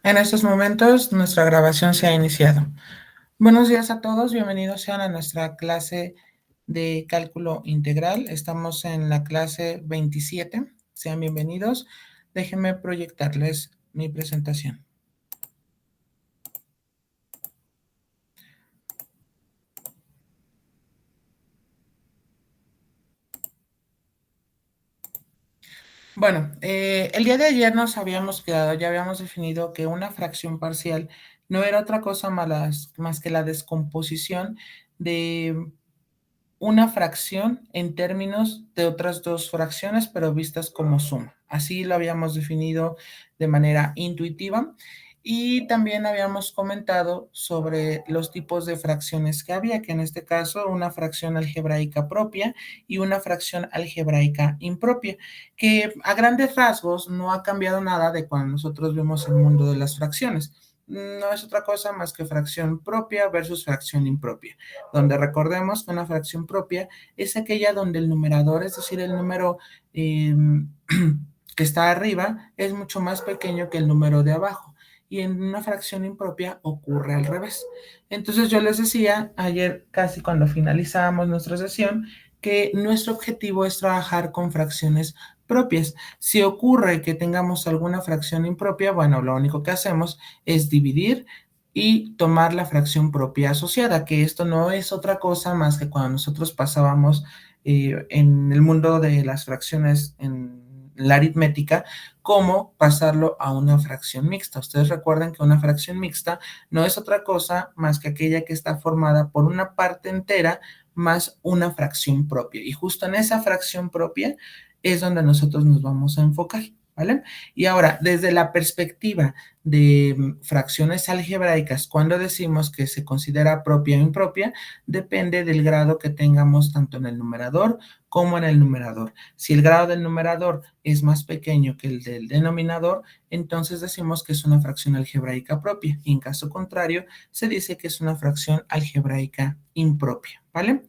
En estos momentos, nuestra grabación se ha iniciado. Buenos días a todos, bienvenidos sean a nuestra clase de cálculo integral. Estamos en la clase 27. Sean bienvenidos. Déjenme proyectarles mi presentación. Bueno, el día de ayer nos habíamos quedado, ya habíamos definido que una fracción parcial no era otra cosa más que la descomposición de una fracción en términos de otras dos fracciones, pero vistas como suma. Así lo habíamos definido de manera intuitiva. Y también habíamos comentado sobre los tipos de fracciones que había, que en este caso una fracción algebraica propia y una fracción algebraica impropia, que a grandes rasgos no ha cambiado nada de cuando nosotros vemos el mundo de las fracciones. No es otra cosa más que fracción propia versus fracción impropia, donde recordemos que una fracción propia es aquella donde el numerador, es decir, el número que está arriba, es mucho más pequeño que el número de abajo. Y en una fracción impropia ocurre al revés. Entonces yo les decía ayer, casi cuando finalizábamos nuestra sesión, que nuestro objetivo es trabajar con fracciones propias. Si ocurre que tengamos alguna fracción impropia, bueno, lo único que hacemos es dividir y tomar la fracción propia asociada, que esto no es otra cosa más que cuando nosotros pasábamos en el mundo de las fracciones en la aritmética, cómo pasarlo a una fracción mixta. Ustedes recuerden que una fracción mixta no es otra cosa más que aquella que está formada por una parte entera más una fracción propia. Y justo en esa fracción propia es donde nosotros nos vamos a enfocar, ¿vale? Y ahora, desde la perspectiva de fracciones algebraicas, cuando decimos que se considera propia o impropia, depende del grado que tengamos tanto en el numerador como en el numerador. Si el grado del numerador es más pequeño que el del denominador, entonces decimos que es una fracción algebraica propia. Y en caso contrario, se dice que es una fracción algebraica impropia, ¿vale?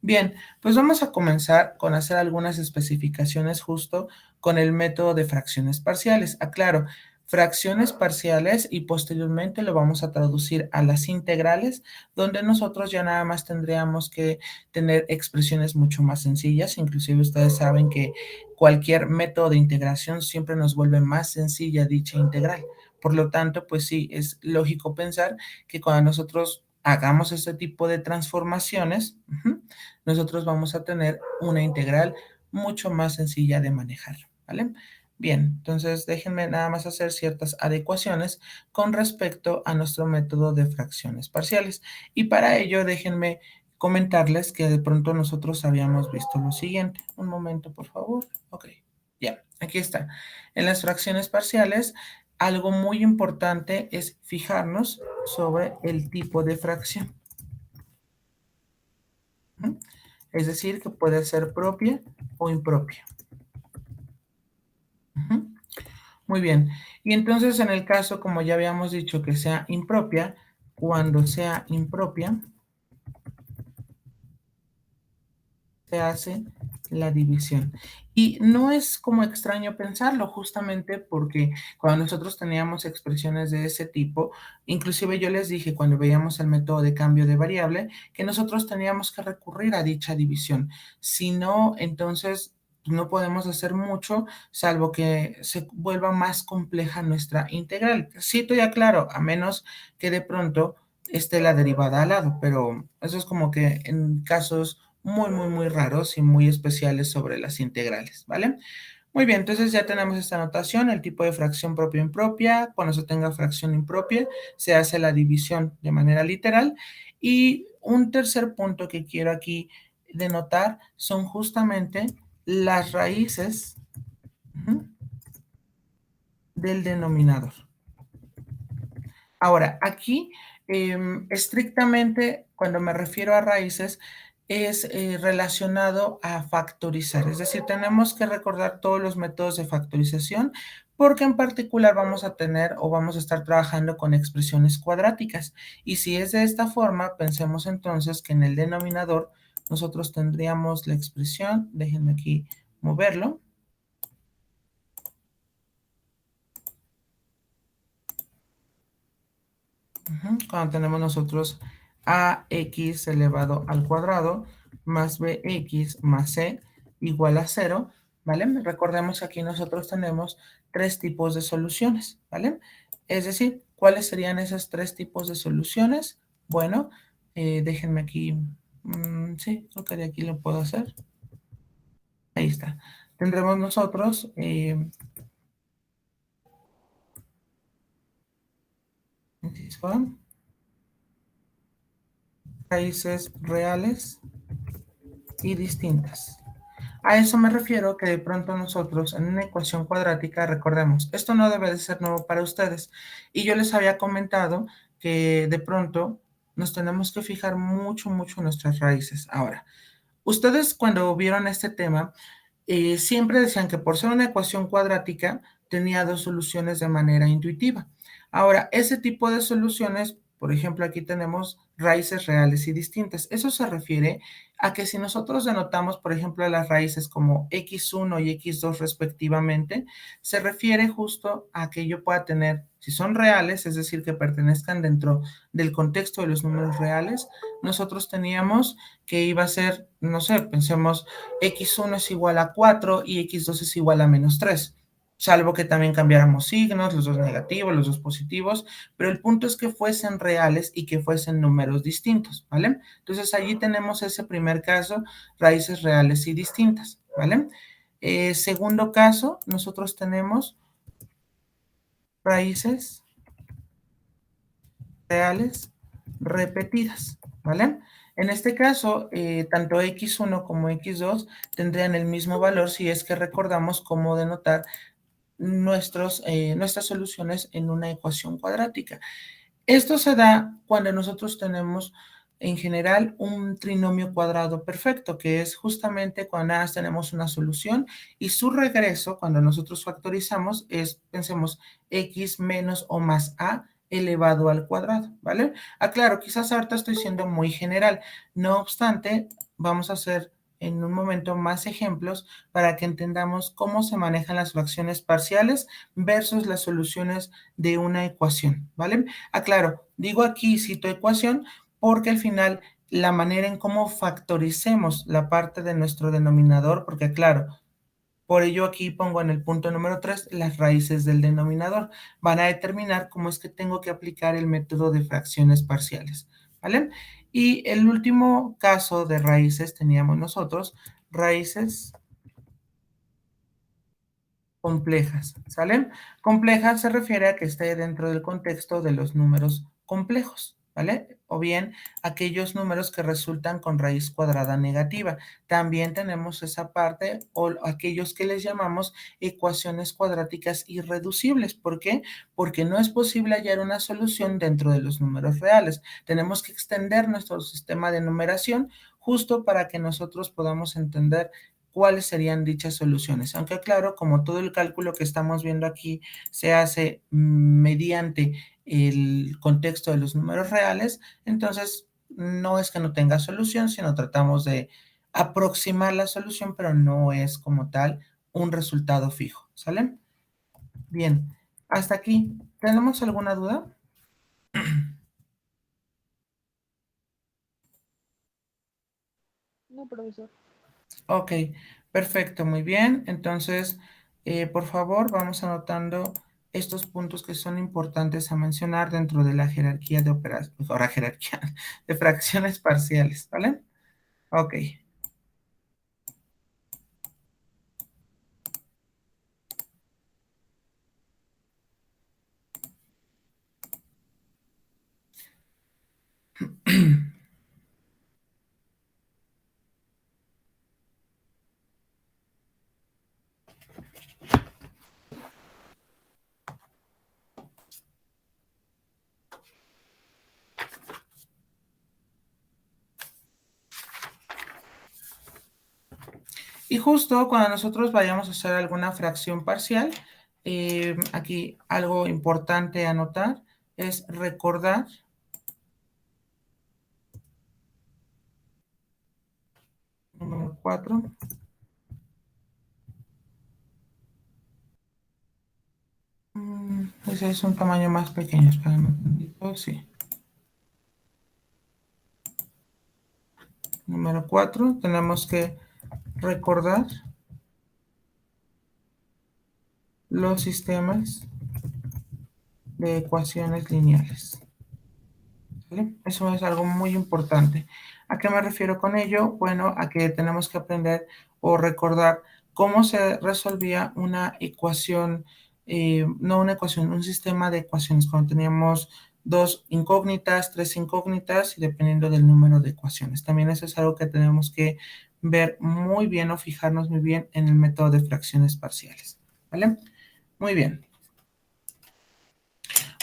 Bien, pues vamos a comenzar con hacer algunas especificaciones justo con el método de fracciones parciales. Aclaro, fracciones parciales y posteriormente lo vamos a traducir a las integrales, donde nosotros ya nada más tendríamos que tener expresiones mucho más sencillas. Inclusive ustedes saben que cualquier método de integración siempre nos vuelve más sencilla dicha integral. Por lo tanto, pues sí, es lógico pensar que cuando nosotros hagamos este tipo de transformaciones, nosotros vamos a tener una integral mucho más sencilla de manejar, ¿vale? Bien, entonces déjenme nada más hacer ciertas adecuaciones con respecto a nuestro método de fracciones parciales. Y para ello déjenme comentarles que de pronto nosotros habíamos visto lo siguiente. Un momento, por favor. Ok, ya, aquí está. En las fracciones parciales, algo muy importante es fijarnos sobre el tipo de fracción. Es decir, que puede ser propia o impropia. Muy bien. Y entonces en el caso, como ya habíamos dicho, que sea impropia, cuando sea impropia, se hace la división. Y no es como extraño pensarlo, justamente porque cuando nosotros teníamos expresiones de ese tipo, inclusive yo les dije cuando veíamos el método de cambio de variable, que nosotros teníamos que recurrir a dicha división. Si no, entonces no podemos hacer mucho, salvo que se vuelva más compleja nuestra integral. Cito ya claro, a menos que de pronto esté la derivada al lado, pero eso es como que en casos muy raros y muy especiales sobre las integrales, ¿vale? Muy bien, entonces ya tenemos esta notación, el tipo de fracción propia e impropia. Cuando se tenga fracción impropia, se hace la división de manera literal. Y un tercer punto que quiero aquí denotar son justamente las raíces del denominador. Ahora, aquí estrictamente, cuando me refiero a raíces, es relacionado a factorizar. Es decir, tenemos que recordar todos los métodos de factorización porque en particular vamos a tener o vamos a estar trabajando con expresiones cuadráticas. Y si es de esta forma, pensemos entonces que en el denominador nosotros tendríamos la expresión, déjenme aquí moverlo, Cuando tenemos nosotros ax elevado al cuadrado más bx más c igual a cero, ¿vale? Recordemos que aquí nosotros tenemos tres tipos de soluciones, ¿vale? Es decir, ¿cuáles serían esos tres tipos de soluciones? Bueno, déjenme aquí, sí, creo que de aquí lo puedo hacer. Ahí está. Tendremos nosotros raíces reales y distintas. A eso me refiero que de pronto nosotros en una ecuación cuadrática, recordemos, esto no debe de ser nuevo para ustedes. Y yo les había comentado que de pronto nos tenemos que fijar mucho, mucho en nuestras raíces. Ahora, ustedes cuando vieron este tema, siempre decían que por ser una ecuación cuadrática tenía dos soluciones de manera intuitiva. Ahora, ese tipo de soluciones, por ejemplo, aquí tenemos raíces reales y distintas. Eso se refiere a que si nosotros denotamos, por ejemplo, las raíces como x1 y x2 respectivamente, se refiere justo a que yo pueda tener, si son reales, es decir, que pertenezcan dentro del contexto de los números reales, nosotros teníamos que iba a ser, no sé, pensemos x1 es igual a 4 y x2 es igual a -3, salvo que también cambiáramos signos, los dos negativos, los dos positivos, pero el punto es que fuesen reales y que fuesen números distintos, ¿vale? Entonces allí tenemos ese primer caso, raíces reales y distintas, ¿vale? Segundo caso, nosotros tenemos raíces reales repetidas, ¿vale? En este caso, tanto x1 como x2 tendrían el mismo valor si es que recordamos cómo denotar nuestras soluciones en una ecuación cuadrática. Esto se da cuando nosotros tenemos en general un trinomio cuadrado perfecto, que es justamente cuando nada más tenemos una solución y su regreso, cuando nosotros factorizamos, es, pensemos, x menos o más a elevado al cuadrado, ¿vale? Claro, quizás ahorita estoy siendo muy general, no obstante, vamos a hacer en un momento más ejemplos para que entendamos cómo se manejan las fracciones parciales versus las soluciones de una ecuación, ¿vale? Claro, digo aquí cito ecuación porque al final la manera en cómo factoricemos la parte de nuestro denominador, porque claro, por ello aquí pongo en el punto número 3 las raíces del denominador. Van a determinar cómo es que tengo que aplicar el método de fracciones parciales, ¿vale? Y el último caso de raíces teníamos nosotros, raíces complejas, ¿sale? Compleja se refiere a que esté dentro del contexto de los números complejos, ¿vale? O bien aquellos números que resultan con raíz cuadrada negativa. También tenemos esa parte o aquellos que les llamamos ecuaciones cuadráticas irreducibles. ¿Por qué? Porque no es posible hallar una solución dentro de los números reales. Tenemos que extender nuestro sistema de numeración justo para que nosotros podamos entender cuáles serían dichas soluciones. Aunque claro, como todo el cálculo que estamos viendo aquí se hace mediante el contexto de los números reales, entonces no es que no tenga solución, sino tratamos de aproximar la solución, pero no es como tal un resultado fijo, ¿sale? Bien, hasta aquí. ¿Tenemos alguna duda? No, profesor. Ok, perfecto, muy bien. Entonces, por favor, vamos anotando estos puntos que son importantes a mencionar dentro de la jerarquía de operaciones, o la jerarquía de fracciones parciales, ¿vale? Ok. Y justo cuando nosotros vayamos a hacer alguna fracción parcial, aquí algo importante a anotar es recordar, número 4, ese es un tamaño más pequeño, espérame un momentito, sí. Número 4, tenemos que recordar los sistemas de ecuaciones lineales. ¿Vale? Eso es algo muy importante. ¿A qué me refiero con ello? Bueno, a que tenemos que aprender o recordar cómo se resolvía una ecuación, no una ecuación, un sistema de ecuaciones, cuando teníamos dos incógnitas, tres incógnitas, y dependiendo del número de ecuaciones. También eso es algo que tenemos que ver muy bien o fijarnos muy bien en el método de fracciones parciales. ¿Vale? Muy bien.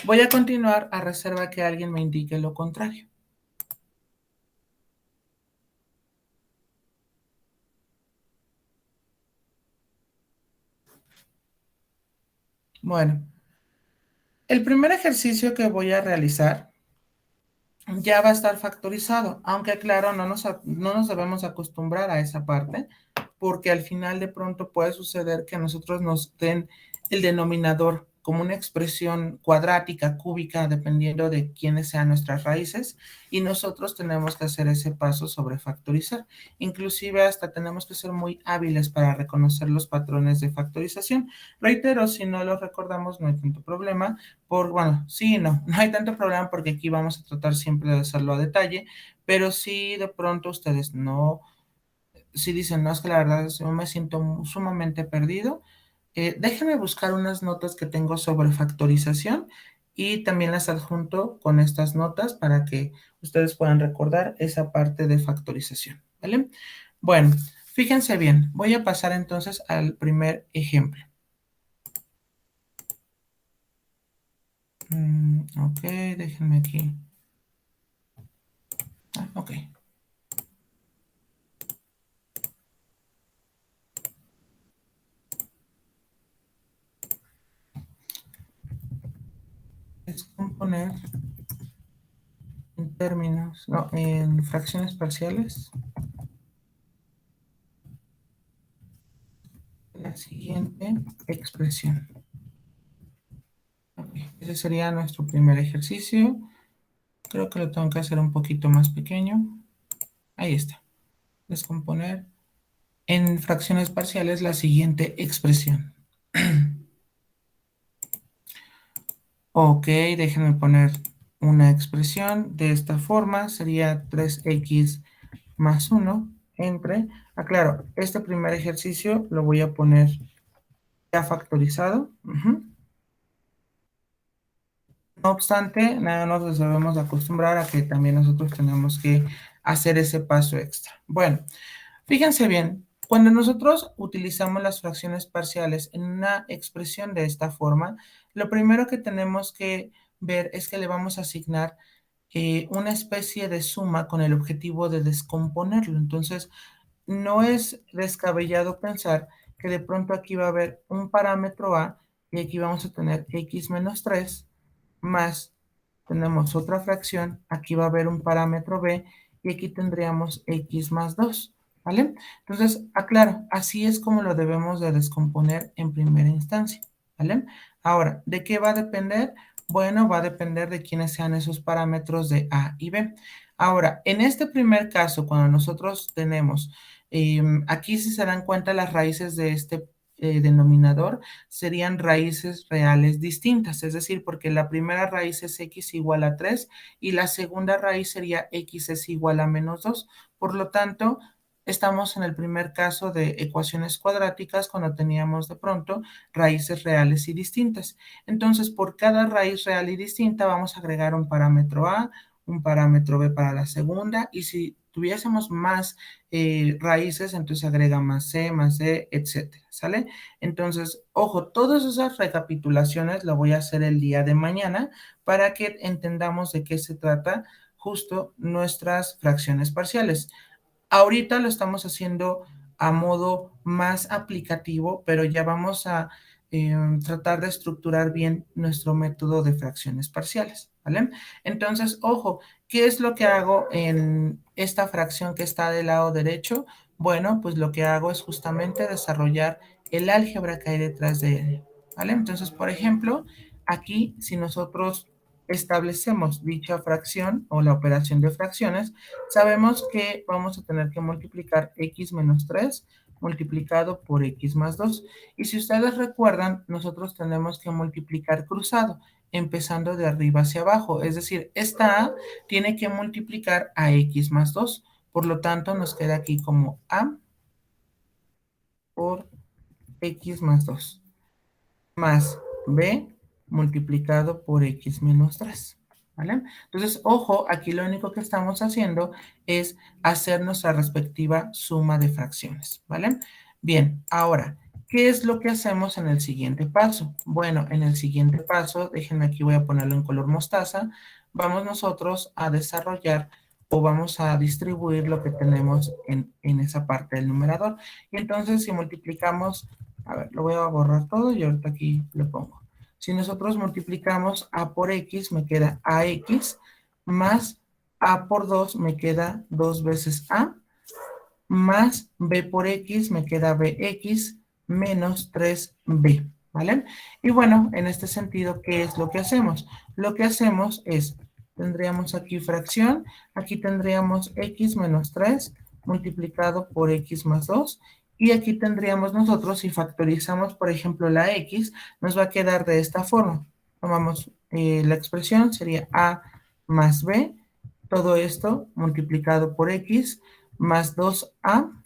Voy a continuar a reserva que alguien me indique lo contrario. Bueno, el primer ejercicio que voy a realizar ya va a estar factorizado, aunque claro, no nos debemos acostumbrar a esa parte, porque al final de pronto puede suceder que a nosotros nos den el denominador como una expresión cuadrática, cúbica, dependiendo de quiénes sean nuestras raíces, y nosotros tenemos que hacer ese paso sobre factorizar. Inclusive hasta tenemos que ser muy hábiles para reconocer los patrones de factorización. Reitero, si no los recordamos, no hay tanto problema. Bueno, sí y no, no hay tanto problema porque aquí vamos a tratar siempre de hacerlo a detalle, pero si de pronto ustedes no, si dicen, no, es que la verdad yo me siento sumamente perdido, déjenme buscar unas notas que tengo sobre factorización y también las adjunto con estas notas para que ustedes puedan recordar esa parte de factorización, ¿vale? Bueno, fíjense bien, voy a pasar entonces al primer ejemplo. Ok, déjenme aquí. Ok. Descomponer en términos, no, en fracciones parciales, la siguiente expresión. Okay, ese sería nuestro primer ejercicio. Creo que lo tengo que hacer un poquito más pequeño. Ahí está. Descomponer en fracciones parciales la siguiente expresión. Ok, déjenme poner una expresión de esta forma. Sería 3x más 1 entre, aclaro, este primer ejercicio lo voy a poner ya factorizado. No obstante, nada nos debemos acostumbrar a que también nosotros tenemos que hacer ese paso extra. Bueno, fíjense bien, cuando nosotros utilizamos las fracciones parciales en una expresión de esta forma, lo primero que tenemos que ver es que le vamos a asignar una especie de suma con el objetivo de descomponerlo. Entonces, no es descabellado pensar que de pronto aquí va a haber un parámetro A y aquí vamos a tener x menos 3 más, tenemos otra fracción, aquí va a haber un parámetro B y aquí tendríamos x más 2, ¿vale? Entonces, aclaro, así es como lo debemos de descomponer en primera instancia, ¿vale? Ahora, ¿de qué va a depender? Bueno, va a depender de quiénes sean esos parámetros de A y B. Ahora, en este primer caso, cuando nosotros tenemos, aquí si se dan cuenta las raíces de este denominador, serían raíces reales distintas, es decir, porque la primera raíz es x igual a 3 y la segunda raíz sería x es igual a menos 2. Por lo tanto, estamos en el primer caso de ecuaciones cuadráticas cuando teníamos de pronto raíces reales y distintas. Entonces, por cada raíz real y distinta vamos a agregar un parámetro A, un parámetro B para la segunda, y si tuviésemos más raíces, entonces agrega más C, etcétera, ¿sale? Entonces, ojo, todas esas recapitulaciones lo voy a hacer el día de mañana para que entendamos de qué se trata justo nuestras fracciones parciales. Ahorita lo estamos haciendo a modo más aplicativo, pero ya vamos a tratar de estructurar bien nuestro método de fracciones parciales, ¿vale? Entonces, ojo, ¿qué es lo que hago en esta fracción que está del lado derecho? Bueno, pues lo que hago es justamente desarrollar el álgebra que hay detrás de él, ¿vale? Entonces, por ejemplo, aquí, si nosotros establecemos dicha fracción o la operación de fracciones, sabemos que vamos a tener que multiplicar x menos 3 multiplicado por x más 2. Y si ustedes recuerdan, nosotros tenemos que multiplicar cruzado, empezando de arriba hacia abajo. Es decir, esta a tiene que multiplicar a x más 2. Por lo tanto, nos queda aquí como a por x más 2 más b multiplicado por x menos 3. ¿Vale? Entonces, ojo, aquí lo único que estamos haciendo es hacer nuestra respectiva suma de fracciones. ¿Vale? Bien, ahora, ¿qué es lo que hacemos en el siguiente paso? Bueno, en el siguiente paso, déjenme aquí, voy a ponerlo en color mostaza, vamos nosotros a desarrollar o vamos a distribuir lo que tenemos en esa parte del numerador. Y entonces, si multiplicamos, a ver, lo voy a borrar todo y ahorita aquí lo pongo. Si nosotros multiplicamos a por x, me queda ax, más a por 2 me queda 2 veces a, más b por x me queda bx, menos 3b, ¿vale? Y bueno, en este sentido, ¿qué es lo que hacemos? Lo que hacemos es, tendríamos aquí fracción, aquí tendríamos x menos 3 multiplicado por x más 2, y aquí tendríamos nosotros, si factorizamos, por ejemplo, la x, nos va a quedar de esta forma. Tomamos la expresión, sería a más b, todo esto multiplicado por x, más 2a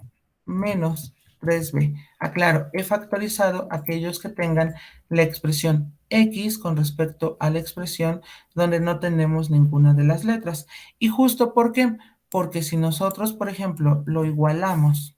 menos 3b. Aclaro, he factorizado aquellos que tengan la expresión x con respecto a la expresión donde no tenemos ninguna de las letras. ¿Y justo por qué? Porque si nosotros, por ejemplo, lo igualamos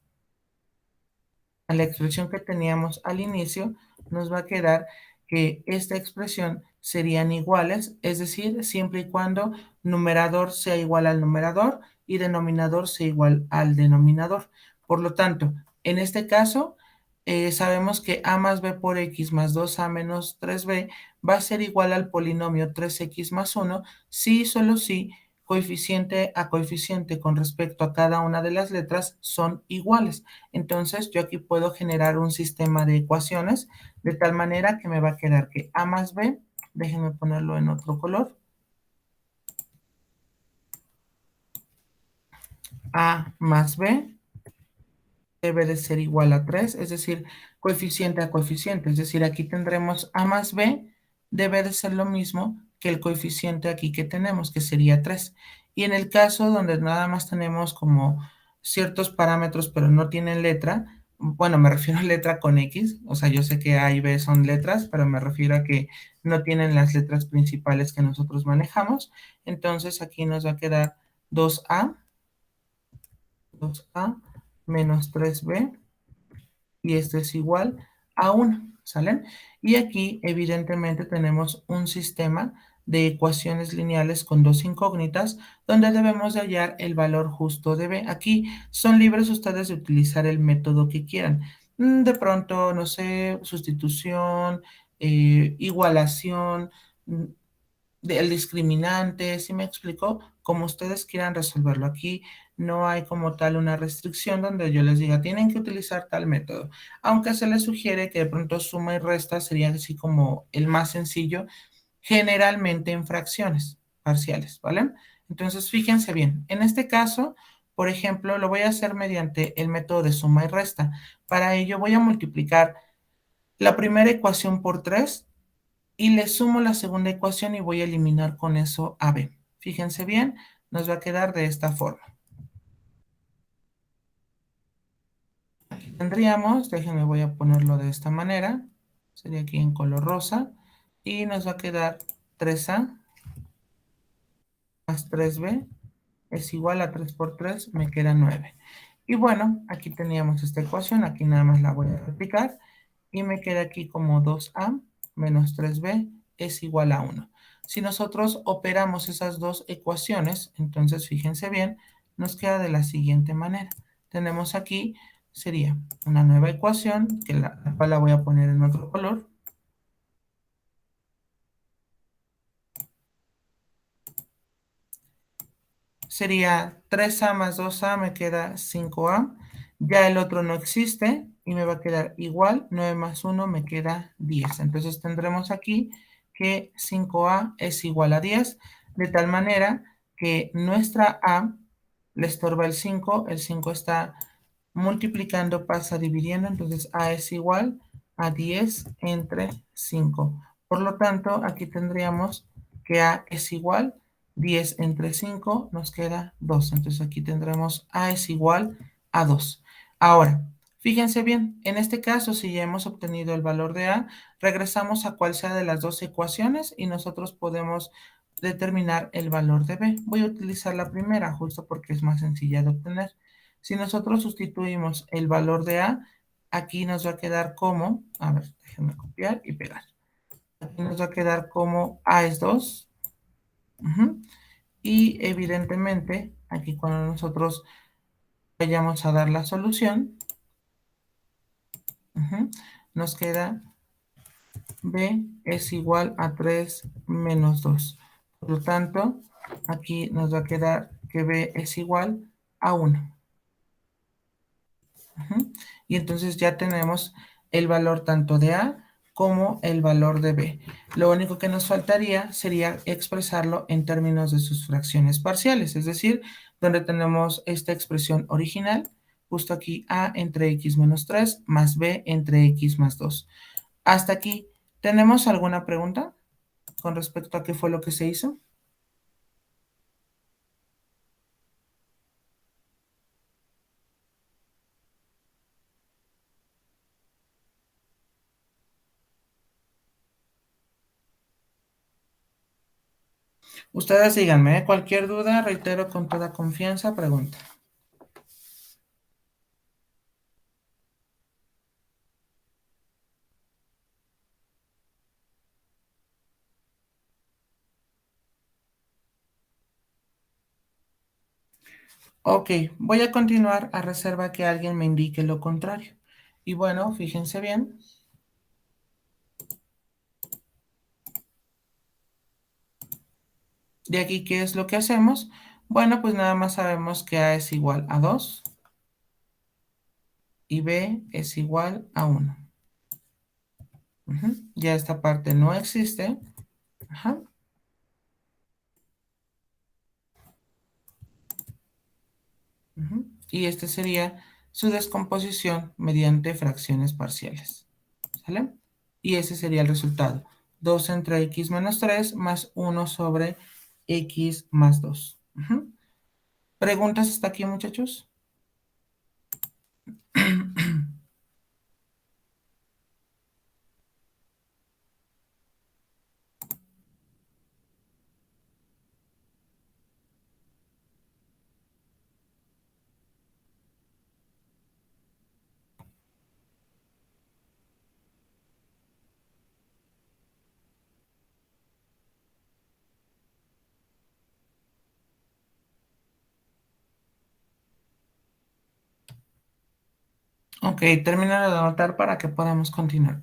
a la expresión que teníamos al inicio, nos va a quedar que esta expresión serían iguales, es decir, siempre y cuando numerador sea igual al numerador y denominador sea igual al denominador. Por lo tanto, en este caso, sabemos que a más b por x más 2a menos 3b va a ser igual al polinomio 3x más 1 si y solo si coeficiente a coeficiente con respecto a cada una de las letras son iguales. Entonces, yo aquí puedo generar un sistema de ecuaciones de tal manera que me va a quedar que a más b, déjenme ponerlo en otro color, a más b debe de ser igual a 3, es decir, coeficiente a coeficiente, es decir, aquí tendremos a más b, debe de ser lo mismo que el coeficiente aquí que tenemos, que sería 3. Y en el caso donde nada más tenemos como ciertos parámetros, pero no tienen letra, bueno, me refiero a letra con X, o sea, yo sé que A y B son letras, pero me refiero a que no tienen las letras principales que nosotros manejamos, entonces aquí nos va a quedar 2a menos 3b, y esto es igual a 1, ¿salen? Y aquí evidentemente tenemos un sistema de ecuaciones lineales con dos incógnitas donde debemos de hallar el valor justo de b. Aquí son libres ustedes de utilizar el método que quieran. De pronto, no sé, sustitución, igualación, el discriminante, ¿sí me explicó? Como ustedes quieran resolverlo. Aquí no hay como tal una restricción donde yo les diga, tienen que utilizar tal método. Aunque se les sugiere que de pronto suma y resta sería así como el más sencillo, generalmente en fracciones parciales, ¿vale? Entonces, fíjense bien. En este caso, por ejemplo, lo voy a hacer mediante el método de suma y resta. Para ello voy a multiplicar la primera ecuación por 3 y le sumo la segunda ecuación y voy a eliminar con eso a b. Fíjense bien, nos va a quedar de esta forma. Aquí tendríamos, déjenme, voy a ponerlo de esta manera, sería aquí en color rosa, y nos va a quedar 3a más 3b es igual a 3 por 3, me queda 9. Y bueno, aquí teníamos esta ecuación, aquí nada más la voy a replicar, y me queda aquí como 2a menos 3b es igual a 1. Si nosotros operamos esas dos ecuaciones, entonces fíjense bien, nos queda de la siguiente manera. Tenemos aquí, sería una nueva ecuación, que la cual la voy a poner en otro color. Sería 3a más 2a, me queda 5a. Ya el otro no existe y me va a quedar igual, 9 más 1 me queda 10. Entonces tendremos aquí que 5a es igual a 10, de tal manera que nuestra a le estorba el 5 está multiplicando, pasa dividiendo, entonces a es igual a 10 entre 5. Por lo tanto, aquí tendríamos que a es igual 10 entre 5, nos queda 2. Entonces aquí tendremos a es igual a 2. Ahora, fíjense bien, en este caso, si ya hemos obtenido el valor de a, regresamos a cual sea de las dos ecuaciones y nosotros podemos determinar el valor de b. Voy a utilizar la primera, justo porque es más sencilla de obtener. Si nosotros sustituimos el valor de a, aquí nos va a quedar como, a ver, déjenme copiar y pegar. Aquí nos va a quedar como a es 2. Y evidentemente, aquí cuando nosotros vayamos a dar la solución, nos queda b es igual a 3 menos 2. Por lo tanto, aquí nos va a quedar que b es igual a 1. Y entonces ya tenemos el valor tanto de A como el valor de B. Lo único que nos faltaría sería expresarlo en términos de sus fracciones parciales, es decir, donde tenemos esta expresión original, justo aquí A entre X menos 3 más B entre X más 2. Hasta aquí, ¿tenemos alguna pregunta con respecto a qué fue lo que se hizo? Ustedes díganme, ¿eh? Cualquier duda, reitero con toda confianza, pregunta. Ok, voy a continuar a reserva que alguien me indique lo contrario. Y bueno, fíjense bien. De aquí, ¿qué es lo que hacemos? Bueno, pues nada más sabemos que A es igual a 2 y B es igual a 1. Ya esta parte no existe. Ajá. Y este sería su descomposición mediante fracciones parciales. ¿Sale? Y ese sería el resultado. 2 entre x menos 3 más 1 sobre x más 2. ¿Preguntas hasta aquí, muchachos? Ok, termino de anotar para que podamos continuar.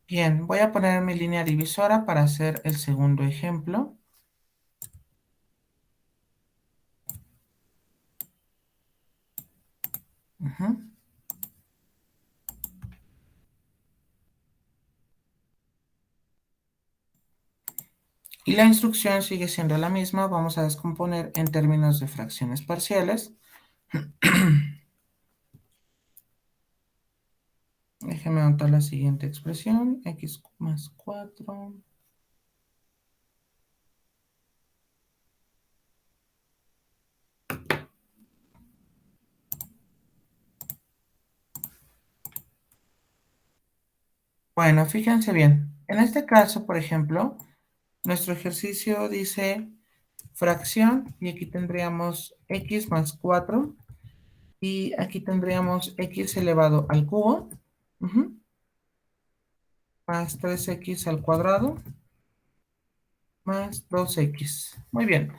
Bien, voy a poner mi línea divisora para hacer el segundo ejemplo. Y la instrucción sigue siendo la misma. Vamos a descomponer en términos de fracciones parciales. Déjeme anotar la siguiente expresión. X más 4. Bueno, fíjense bien. En este caso, por ejemplo, nuestro ejercicio dice fracción y aquí tendríamos x más 4 y aquí tendríamos x elevado al cubo más 3x al cuadrado más 2x. Muy bien.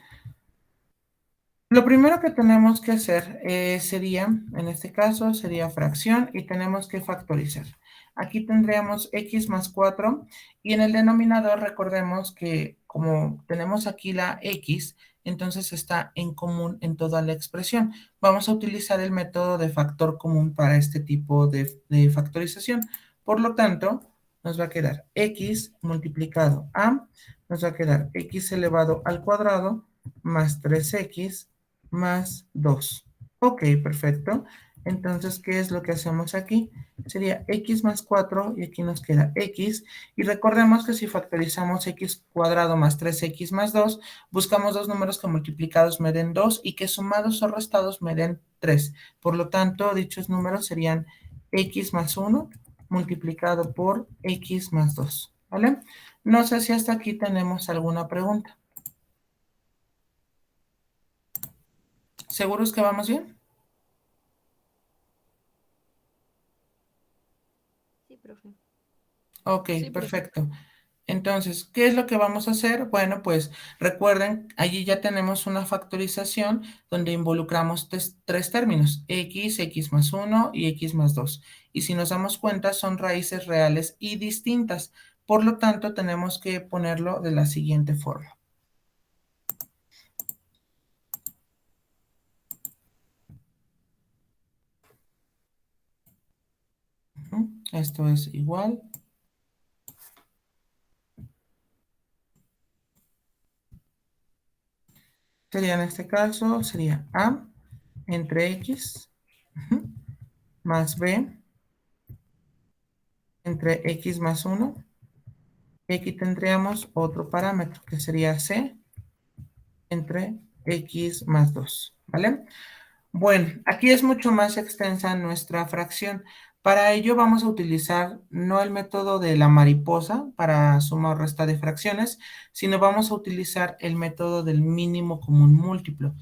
Lo primero que tenemos que hacer sería, en este caso, sería fracción y tenemos que factorizar. Aquí tendríamos x más 4 y en el denominador recordemos que como tenemos aquí la x, entonces está en común en toda la expresión. Vamos a utilizar el método de factor común para este tipo de factorización. Por lo tanto, nos va a quedar x multiplicado a, nos va a quedar x elevado al cuadrado más 3x más 2. Ok, perfecto. Entonces, ¿qué es lo que hacemos aquí? Sería x más 4 y aquí nos queda x. Y recordemos que si factorizamos x cuadrado más 3x más 2, buscamos dos números que multiplicados me den 2 y que sumados o restados me den 3. Por lo tanto, dichos números serían x más 1 multiplicado por x más 2. ¿Vale? No sé si hasta aquí tenemos alguna pregunta. ¿Seguros que vamos bien? Sí, profe. Ok, Sí, profe. perfecto. Entonces, ¿qué es lo que vamos a hacer? Bueno, pues recuerden, allí ya tenemos una factorización donde involucramos tres términos, x más 1 y x más 2. Y si nos damos cuenta, son raíces reales y distintas. Por lo tanto, tenemos que ponerlo de la siguiente forma. Esto es igual. Sería en este caso, sería a entre x más b entre x más 1. Y aquí tendríamos otro parámetro que sería c entre x más 2, ¿vale? Bueno, aquí es mucho más extensa nuestra fracción. Para ello vamos a utilizar no el método de la mariposa para suma o resta de fracciones, sino vamos a utilizar el método del mínimo común múltiplo.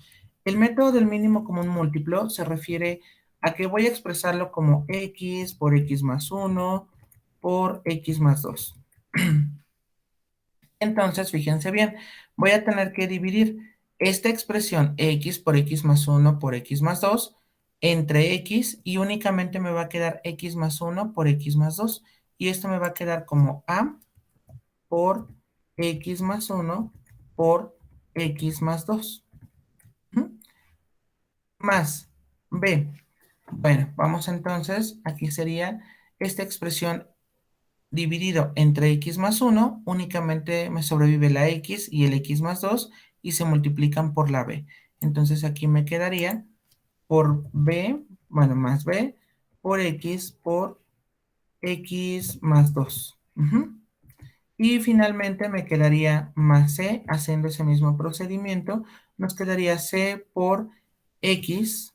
El método del mínimo común múltiplo se refiere a que voy a expresarlo como x por x más 1 por x más 2. Entonces, fíjense bien, voy a tener que dividir esta expresión x por x más 1 por x más 2 entre x y únicamente me va a quedar x más 1 por x más 2. Y esto me va a quedar como a por x más 1 por x más 2. ¿Mm? Más b. Bueno, vamos entonces, aquí sería esta expresión dividido entre x más 1, únicamente me sobrevive la x y el x más 2 y se multiplican por la b. Entonces aquí me quedaría por b, bueno, más b, por x más 2. Y finalmente me quedaría más c, haciendo ese mismo procedimiento, nos quedaría c por x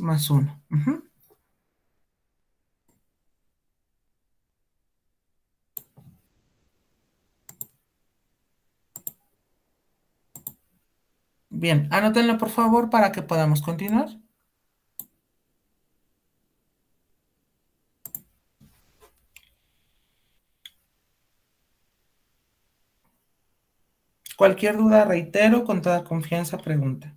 más 1. Bien, anótenlo por favor para que podamos continuar. Cualquier duda, reitero, con toda confianza, pregunta.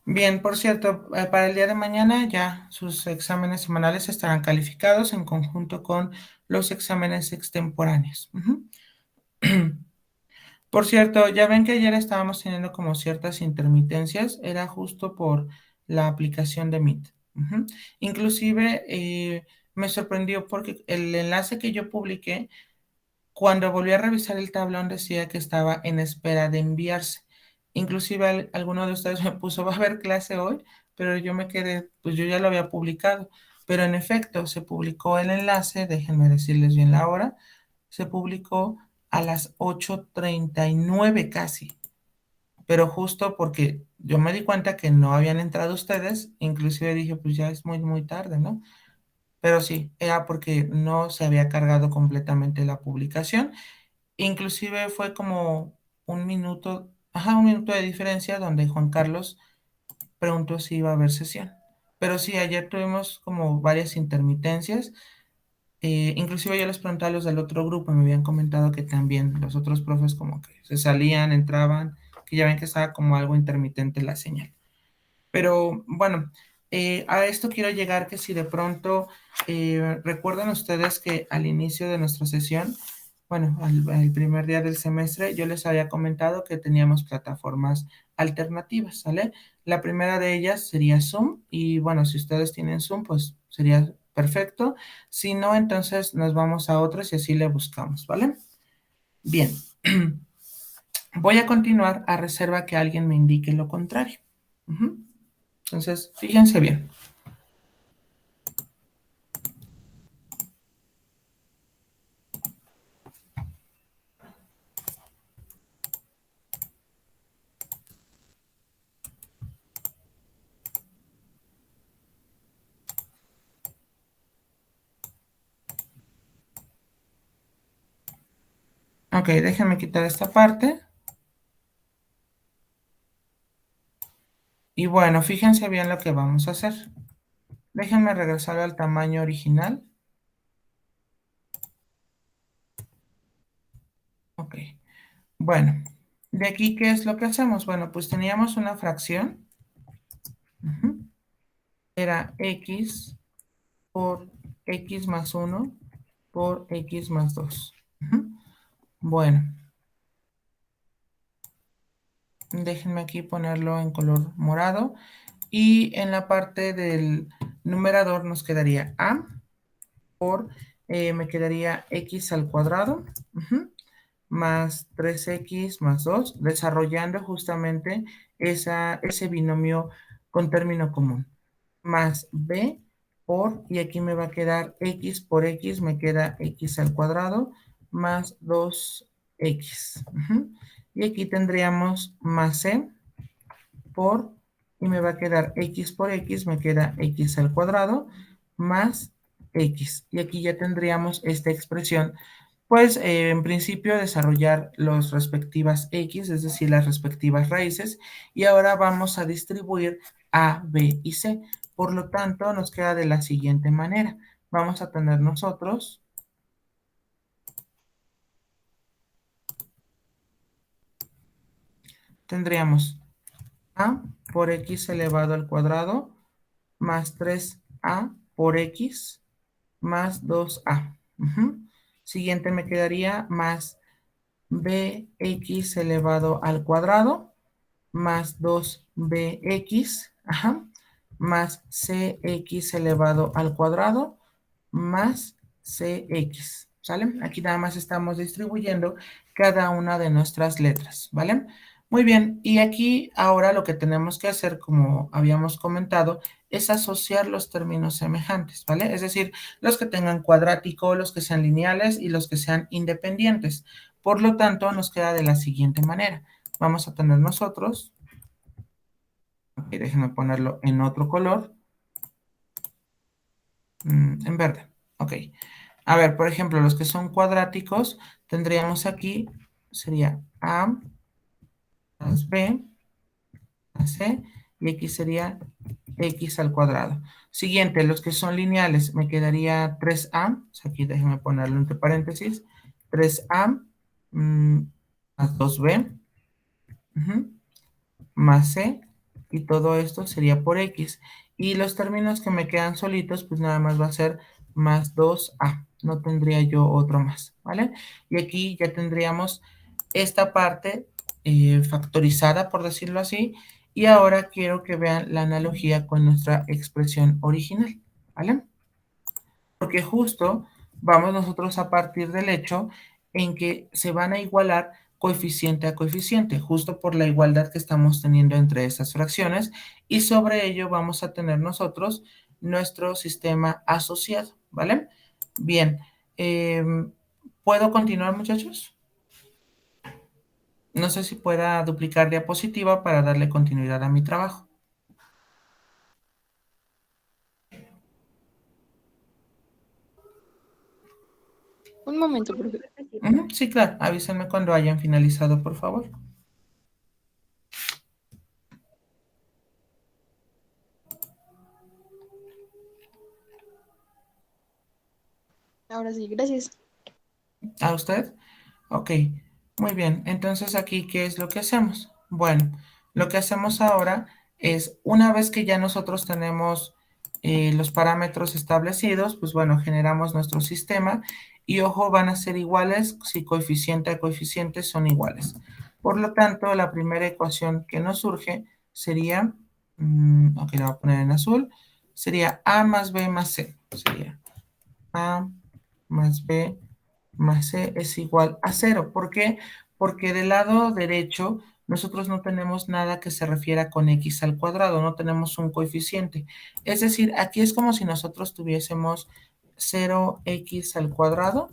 Bien, por cierto, para el día de mañana ya sus exámenes semanales estarán calificados en conjunto con los exámenes extemporáneos. Por cierto, ya ven que ayer estábamos teniendo como ciertas intermitencias, era justo por la aplicación de Meet. Inclusive me sorprendió porque el enlace que yo publiqué, cuando volví a revisar el tablón decía que estaba en espera de enviarse. Inclusive alguno de ustedes me puso, va a haber clase hoy, pero yo me quedé, pues yo ya lo había publicado. Pero en efecto, se publicó el enlace, déjenme decirles bien la hora, se publicó a las 8:39 casi, pero justo porque yo me di cuenta que no habían entrado ustedes, inclusive dije, pues ya es muy, muy tarde, ¿no? Pero sí, era porque no se había cargado completamente la publicación. Inclusive fue como un minuto, ajá, un minuto de diferencia donde Juan Carlos preguntó si iba a haber sesión. Pero sí, ayer tuvimos como varias intermitencias. Inclusive yo les pregunté a los del otro grupo y me habían comentado que también los otros profes como que se salían, entraban, que ya ven que estaba como algo intermitente la señal. Pero bueno, a esto quiero llegar que si de pronto recuerdan ustedes que al inicio de nuestra sesión, bueno, al primer día del semestre, yo les había comentado que teníamos plataformas alternativas, ¿sale? La primera de ellas sería Zoom y bueno, si ustedes tienen Zoom, pues sería perfecto. Si no, entonces nos vamos a otras y así le buscamos, ¿vale? Bien, voy a continuar a reserva que alguien me indique lo contrario. Ujú. Entonces, fíjense bien. Ok, déjenme quitar esta parte. Y bueno, fíjense bien lo que vamos a hacer. Déjenme regresar al tamaño original. Ok. Bueno, de aquí, ¿qué es lo que hacemos? Bueno, pues teníamos una fracción. Ujú. Era x por x más 1 por x más 2. Ujú. Bueno, déjenme aquí ponerlo en color morado. Y en la parte del numerador nos quedaría a por, me quedaría x al cuadrado, más 3x más 2 desarrollando justamente ese binomio con término común, más b por, y aquí me va a quedar x por x, me queda x al cuadrado, más 2x. Y aquí tendríamos más c por, y me va a quedar x por x, me queda x al cuadrado, más x. Y aquí ya tendríamos esta expresión, pues en principio desarrollar las respectivas x, es decir, las respectivas raíces, y ahora vamos a distribuir a, b y c. Por lo tanto, nos queda de la siguiente manera. Vamos a tener nosotros, tendríamos a por x elevado al cuadrado, más 3a por x, más 2a. Siguiente me quedaría más bx elevado al cuadrado, más 2bx, más cx elevado al cuadrado, más cx, ¿sale? Aquí nada más estamos distribuyendo cada una de nuestras letras, ¿vale? Muy bien, y aquí ahora lo que tenemos que hacer, como habíamos comentado, es asociar los términos semejantes, ¿vale? Es decir, los que tengan cuadrático, los que sean lineales y los que sean independientes. Por lo tanto, nos queda de la siguiente manera. Vamos a tener nosotros, ok, déjenme ponerlo en otro color, en verde, ok. A ver, por ejemplo, los que son cuadráticos, tendríamos aquí, sería A más B más C, y aquí sería X al cuadrado. Siguiente, los que son lineales, me quedaría 3A, o sea, aquí déjenme ponerlo entre paréntesis, 3A más 2B, ujú, más C, y todo esto sería por X. Y los términos que me quedan solitos, pues nada más va a ser más 2A. No tendría yo otro más, ¿vale? Y aquí ya tendríamos esta parte factorizada, por decirlo así. Y ahora quiero que vean la analogía con nuestra expresión original, ¿vale? Porque justo vamos nosotros a partir del hecho en que se van a igualar coeficiente a coeficiente, justo por la igualdad que estamos teniendo entre estas fracciones, y sobre ello vamos a tener nosotros nuestro sistema asociado, ¿vale? Bien, ¿puedo continuar, muchachos? No sé si pueda duplicar diapositiva para darle continuidad a mi trabajo. Un momento, profe. Sí, claro, avísenme cuando hayan finalizado, por favor. Ahora sí, gracias. ¿A usted? Ok, muy bien. Entonces aquí, ¿qué es lo que hacemos? Bueno, lo que hacemos ahora es, una vez que ya nosotros tenemos los parámetros establecidos, pues bueno, generamos nuestro sistema y ojo, van a ser iguales si coeficiente a coeficiente son iguales. Por lo tanto, la primera ecuación que nos surge sería, ok, la voy a poner en azul, sería A más B más C. Sería A más B más C es igual a cero. ¿Por qué? Porque del lado derecho nosotros no tenemos nada que se refiera con x al cuadrado, no tenemos un coeficiente. Es decir, aquí es como si nosotros tuviésemos 0x al cuadrado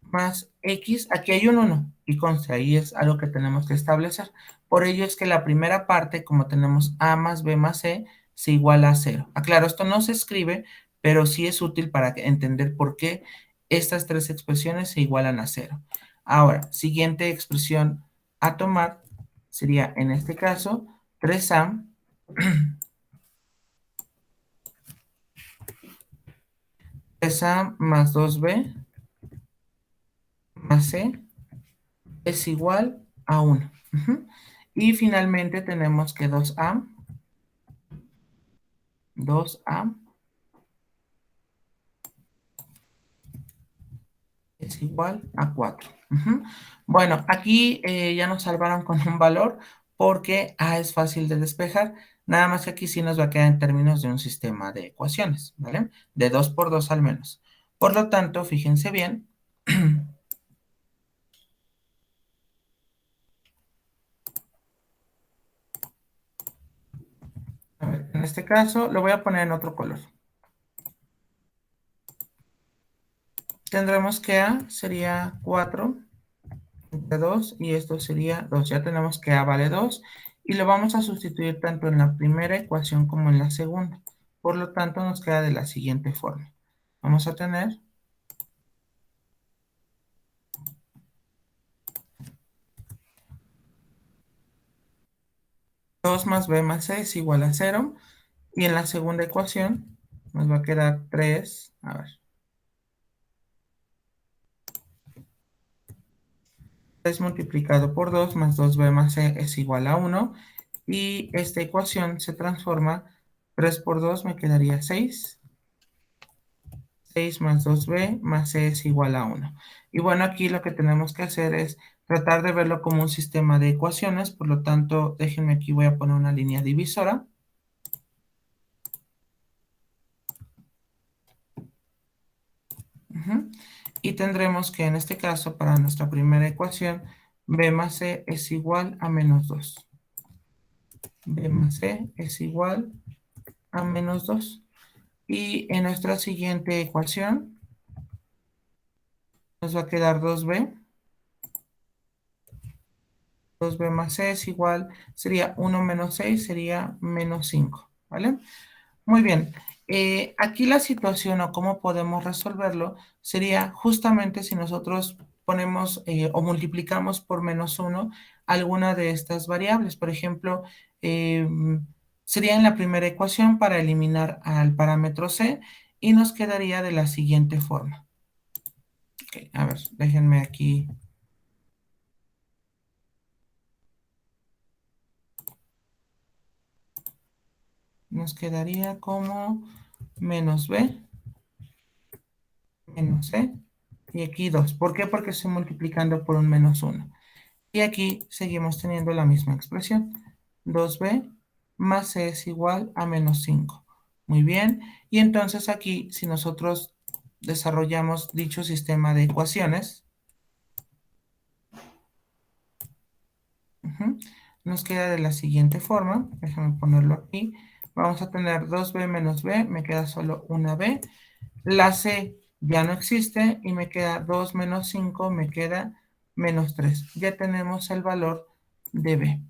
más x, aquí hay un 1 y conste, ahí es algo que tenemos que establecer. Por ello es que la primera parte, como tenemos a más b más c, se iguala a 0. Aclaro, esto no se escribe, pero sí es útil para entender por qué estas tres expresiones se igualan a 0. Ahora, siguiente expresión a tomar sería, en este caso, 3a, 3a más 2b más c es igual a 1. Y finalmente tenemos que 2a es igual a 4. Bueno, aquí ya nos salvaron con un valor porque a es fácil de despejar. Nada más que aquí sí nos va a quedar en términos de un sistema de ecuaciones, ¿vale? De 2 por 2 al menos. Por lo tanto, fíjense bien. A ver, en este caso lo voy a poner en otro color. Tendremos que A sería 4 entre 2 y esto sería 2. Ya tenemos que A vale 2 y lo vamos a sustituir tanto en la primera ecuación como en la segunda. Por lo tanto, nos queda de la siguiente forma. Vamos a tener 2 más b más c es igual a 0 y en la segunda ecuación nos va a quedar 3, a ver, 3 multiplicado por 2 más 2b más c es igual a 1 y esta ecuación se transforma, 3 por 2 me quedaría 6, 6 más 2b más c es igual a 1. Y bueno, aquí lo que tenemos que hacer es tratar de verlo como un sistema de ecuaciones, por lo tanto, déjenme aquí, voy a poner una línea divisora. Y tendremos que en este caso, para nuestra primera ecuación, b más c es igual a menos 2. B más c es igual a menos 2. Y en nuestra siguiente ecuación nos va a quedar 2b. 2b más c es igual, sería 1 menos 6, sería menos 5, ¿vale? Muy bien. Aquí la situación o cómo podemos resolverlo sería justamente si nosotros ponemos o multiplicamos por menos 1 alguna de estas variables. Por ejemplo, eh, sería en la primera ecuación para eliminar al parámetro c y nos quedaría de la siguiente forma. Ok, a ver, déjenme aquí. Nos quedaría como menos b menos c y aquí 2. ¿Por qué? Porque estoy multiplicando por un menos 1. Y aquí seguimos teniendo la misma expresión. 2b más c es igual a menos 5. Muy bien. Y entonces aquí, si nosotros desarrollamos dicho sistema de ecuaciones, nos queda de la siguiente forma. Déjame ponerlo aquí. Vamos a tener 2b menos b, me queda solo una b. La c ya no existe y me queda 2 menos 5, me queda menos 3. Ya tenemos el valor de B.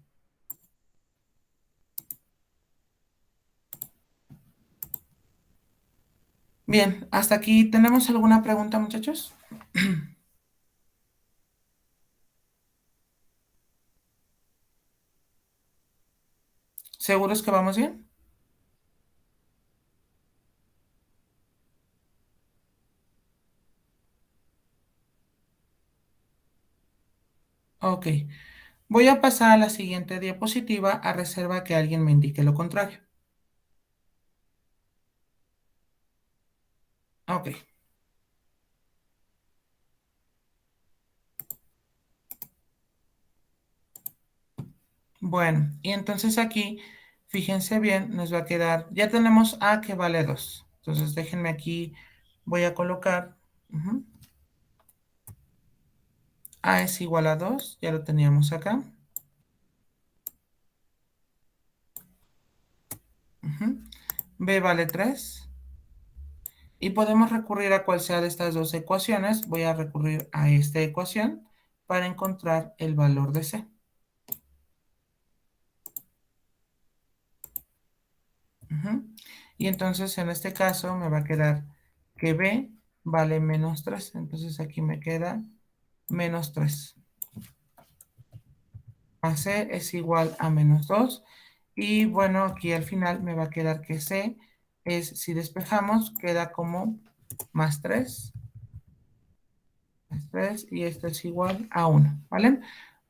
Bien, hasta aquí. ¿Tenemos alguna pregunta, muchachos? ¿Seguros que vamos bien? Ok. Voy a pasar a la siguiente diapositiva a reserva que alguien me indique lo contrario. Ok. Bueno, y entonces aquí, fíjense bien, nos va a quedar, ya tenemos A que vale 2. Entonces déjenme aquí, voy a colocar, A es igual a 2, ya lo teníamos acá. B vale 3. Y podemos recurrir a cual sea de estas dos ecuaciones. Voy a recurrir a esta ecuación para encontrar el valor de C. Y entonces en este caso me va a quedar que B vale menos 3. Entonces aquí me queda menos 3. Más C es igual a menos 2. Y bueno, aquí al final me va a quedar que C es, si despejamos, queda como más 3. Más 3 y esto es igual a 1, ¿vale?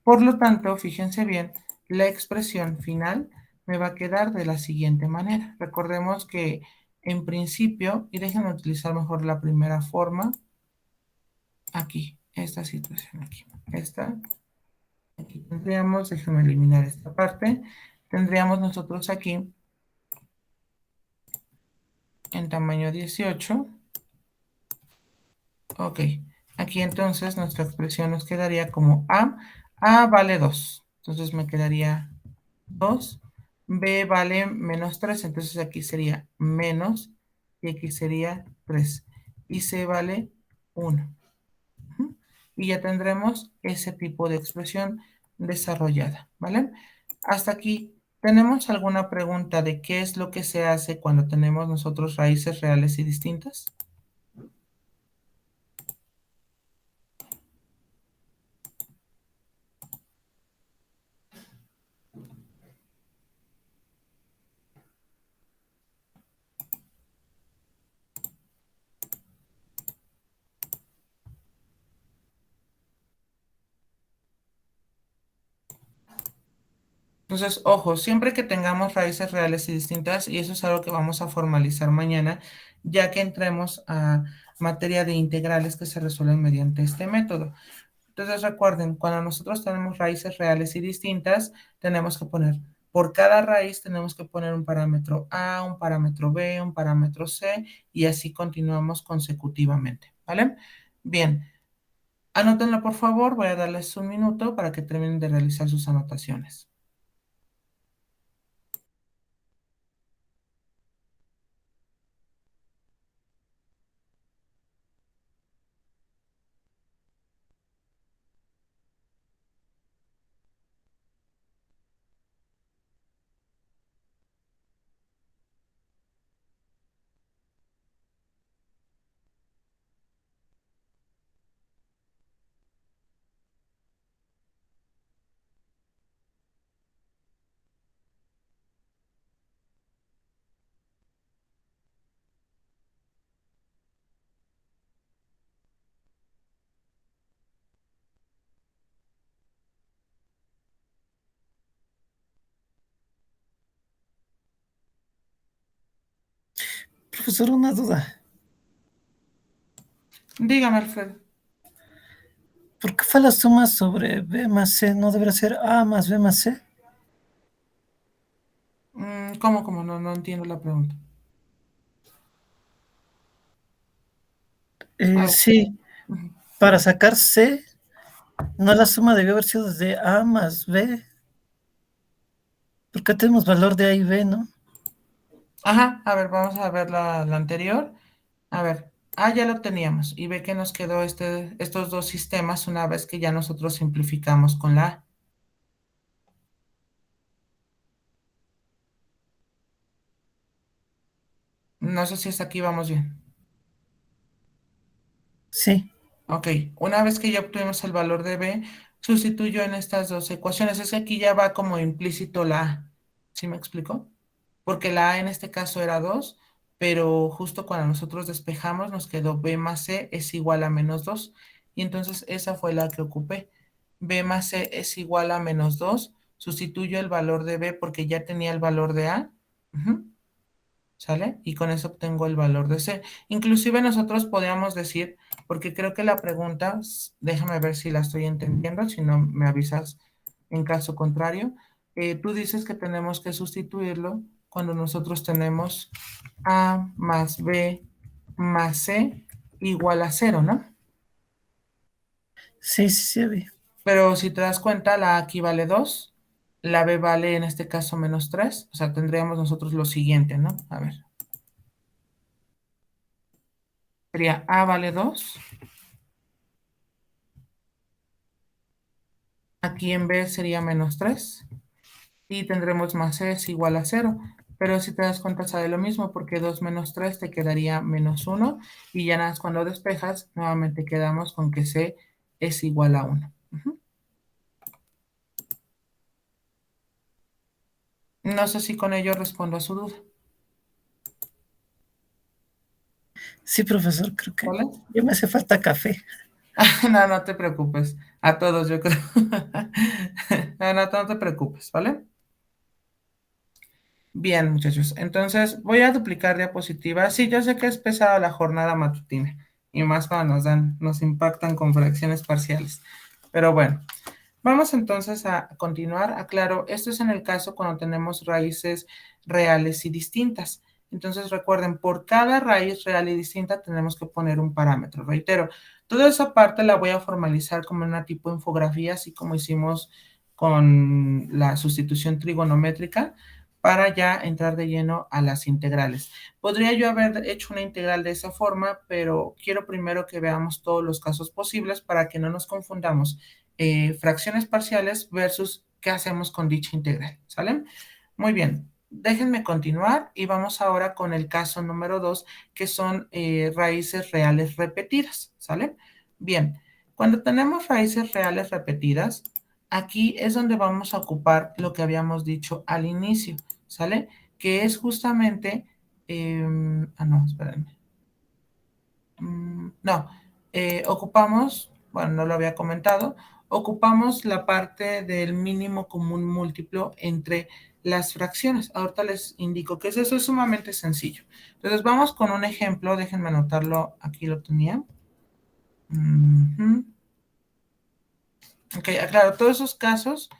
Por lo tanto, fíjense bien, la expresión final me va a quedar de la siguiente manera. Recordemos que en principio, y déjenme utilizar mejor la primera forma, aquí, esta situación aquí, esta, aquí tendríamos, déjenme eliminar esta parte, tendríamos nosotros aquí en tamaño 18, ok, aquí entonces nuestra expresión nos quedaría como A vale 2, entonces me quedaría 2, B vale menos 3, entonces aquí sería menos, y aquí sería 3, y C vale 1. Y ya tendremos ese tipo de expresión desarrollada, ¿vale? Hasta aquí, ¿tenemos alguna pregunta de qué es lo que se hace cuando tenemos nosotros raíces reales y distintas? Entonces, ojo, siempre que tengamos raíces reales y distintas, y eso es algo que vamos a formalizar mañana, ya que entremos a materia de integrales que se resuelven mediante este método. Entonces, recuerden, cuando nosotros tenemos raíces reales y distintas, tenemos que poner, por cada raíz tenemos que poner un parámetro A, un parámetro B, un parámetro C, y así continuamos consecutivamente, ¿vale? Bien, anótenlo por favor, voy a darles un minuto para que terminen de realizar sus anotaciones. Profesor, una duda. Dígame, Alfredo. ¿Por qué fue la suma sobre B más C? ¿No debería ser A más B más C? ¿Cómo? No entiendo la pregunta. A ver. Sí, Ujú. para sacar C, no la suma debió haber sido de A más B, porque tenemos valor de A y B, ¿no? Ajá, a ver, vamos a ver la anterior. A ver. Ya lo teníamos. Y ve que nos quedó estos dos sistemas una vez que ya nosotros simplificamos con la A. No sé si hasta aquí vamos bien. Sí, Ok, una vez que ya obtuvimos el valor de B, sustituyo en estas dos ecuaciones. Es que aquí ya va como implícito la A. ¿Sí me explico? Porque la A en este caso era 2, pero justo cuando nosotros despejamos nos quedó B más C es igual a menos 2. Y entonces esa fue la que ocupé. B más C es igual a menos 2. Sustituyo el valor de B porque ya tenía el valor de A. Ujú. ¿Sale? Y con eso obtengo el valor de C. Inclusive nosotros podríamos decir, porque creo que la pregunta, déjame ver si la estoy entendiendo, si no me avisas en caso contrario. Tú dices que tenemos que sustituirlo cuando nosotros tenemos A más B más C igual a 0, ¿no? sí, sí, sí, había. Pero si te das cuenta, la A aquí vale 2, la B vale en este caso menos 3, o sea, tendríamos nosotros lo siguiente, ¿no? A ver, sería A vale 2. Aquí en B sería menos 3 y tendremos más C es igual a 0. Pero si te das cuenta sale lo mismo porque 2 menos 3 te quedaría menos 1 y ya nada más cuando despejas nuevamente quedamos con que C es igual a 1. No sé si con ello respondo a su duda. Sí, profesor, creo que ¿Vale? ya me hace falta café. No, no te preocupes. A todos yo creo. No, no, no te preocupes, ¿vale? Bien, muchachos. Entonces voy a duplicar diapositivas. Sí, yo sé que es pesada la jornada matutina y más cuando nos impactan con fracciones parciales. Pero bueno, vamos entonces a continuar. Aclaro, esto es en el caso cuando tenemos raíces reales y distintas. Entonces recuerden, por cada raíz real y distinta tenemos que poner un parámetro. Reitero, toda esa parte la voy a formalizar como una tipo infografía, así como hicimos con la sustitución trigonométrica, para ya entrar de lleno a las integrales. Podría yo haber hecho una integral de esa forma, pero quiero primero que veamos todos los casos posibles para que no nos confundamos fracciones parciales versus qué hacemos con dicha integral, ¿sale? Muy bien, déjenme continuar y vamos ahora con el caso número 2, que son raíces reales repetidas, ¿sale? Bien, cuando tenemos raíces reales repetidas, aquí es donde vamos a ocupar lo que habíamos dicho al inicio, ¿sale? Que es justamente, no, espérenme. No, ocupamos, bueno, no lo había comentado, ocupamos la parte del mínimo común múltiplo entre las fracciones. Ahorita les indico que eso es sumamente sencillo. Entonces vamos con un ejemplo, déjenme anotarlo, aquí lo tenía. Ok, claro, todos esos casos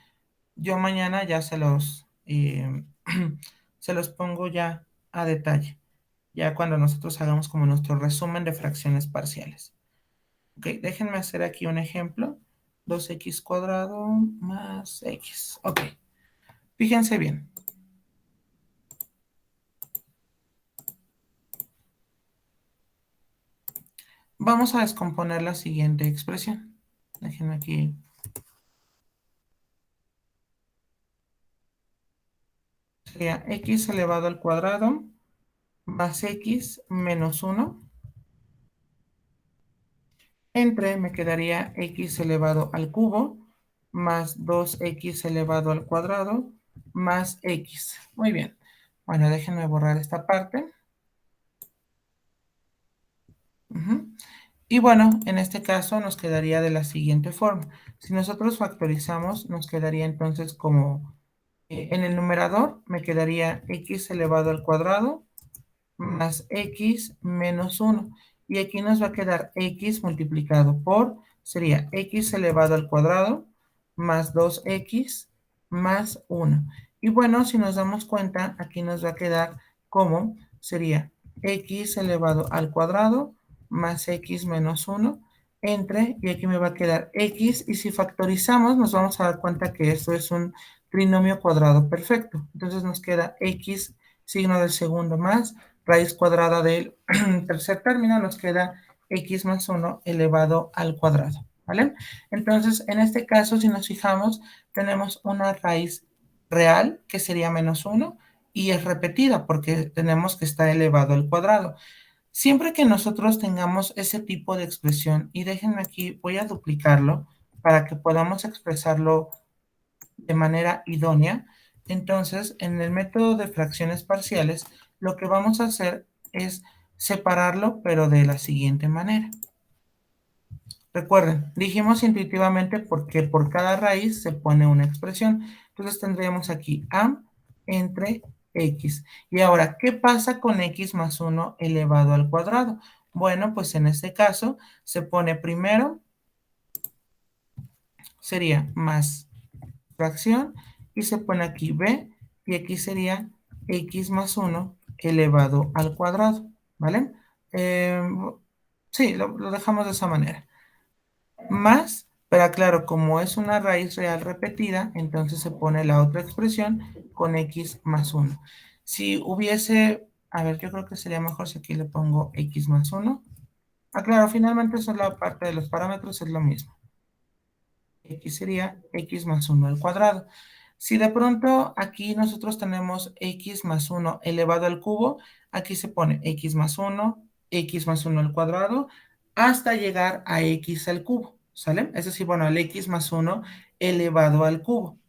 yo mañana ya se los pongo ya a detalle, ya cuando nosotros hagamos como nuestro resumen de fracciones parciales. Ok, déjenme hacer aquí un ejemplo. 2x cuadrado más x. Ok, fíjense bien. Vamos a descomponer la siguiente expresión. Déjenme aquí. Sería x elevado al cuadrado más x menos 1. Entre me quedaría x elevado al cubo más 2x elevado al cuadrado más x. Muy bien. Bueno, déjenme borrar esta parte. Y bueno, en este caso nos quedaría de la siguiente forma. Si nosotros factorizamos, nos quedaría entonces como en el numerador me quedaría x elevado al cuadrado más x menos 1. Y aquí nos va a quedar x multiplicado por, sería x elevado al cuadrado más 2x más 1. Y bueno, si nos damos cuenta, aquí nos va a quedar como sería x elevado al cuadrado más x menos 1 entre, y aquí me va a quedar x, y si factorizamos nos vamos a dar cuenta que esto es un trinomio cuadrado perfecto. Entonces nos queda x signo del segundo más raíz cuadrada del tercer término, nos queda x más 1 elevado al cuadrado, ¿vale? Entonces, en este caso, si nos fijamos, tenemos una raíz real, que sería menos 1, y es repetida porque tenemos que está elevado al cuadrado. Siempre que nosotros tengamos ese tipo de expresión, y déjenme aquí, voy a duplicarlo para que podamos expresarlo de manera idónea. Entonces, en el método de fracciones parciales, lo que vamos a hacer es separarlo, pero de la siguiente manera. Recuerden, dijimos intuitivamente porque por cada raíz se pone una expresión. Entonces tendríamos aquí a entre x. Y ahora, ¿qué pasa con x más 1 elevado al cuadrado? Bueno, pues en este caso se pone primero, sería más fracción, y se pone aquí b, y aquí sería x más 1 elevado al cuadrado, ¿vale? Sí, lo dejamos de esa manera. Más, pero claro, como es una raíz real repetida, entonces se pone la otra expresión con x más 1. Si hubiese, a ver, yo creo que sería mejor si aquí le pongo x más 1. Claro, finalmente eso es la parte de los parámetros, es lo mismo. X sería x más 1 al cuadrado. Si de pronto aquí nosotros tenemos x más 1 elevado al cubo, aquí se pone x más 1 al cuadrado, hasta llegar a x al cubo, ¿sale? Es decir, bueno, el x más 1 elevado al cubo.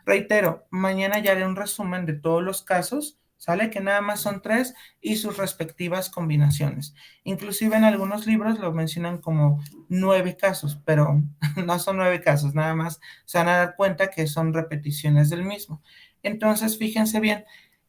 Reitero, mañana ya haré un resumen de todos los casos, ¿sale? Que nada más son 3 y sus respectivas combinaciones. Inclusive en algunos libros lo mencionan como 9 casos, pero no son 9 casos, nada más se van a dar cuenta que son repeticiones del mismo. Entonces, fíjense bien,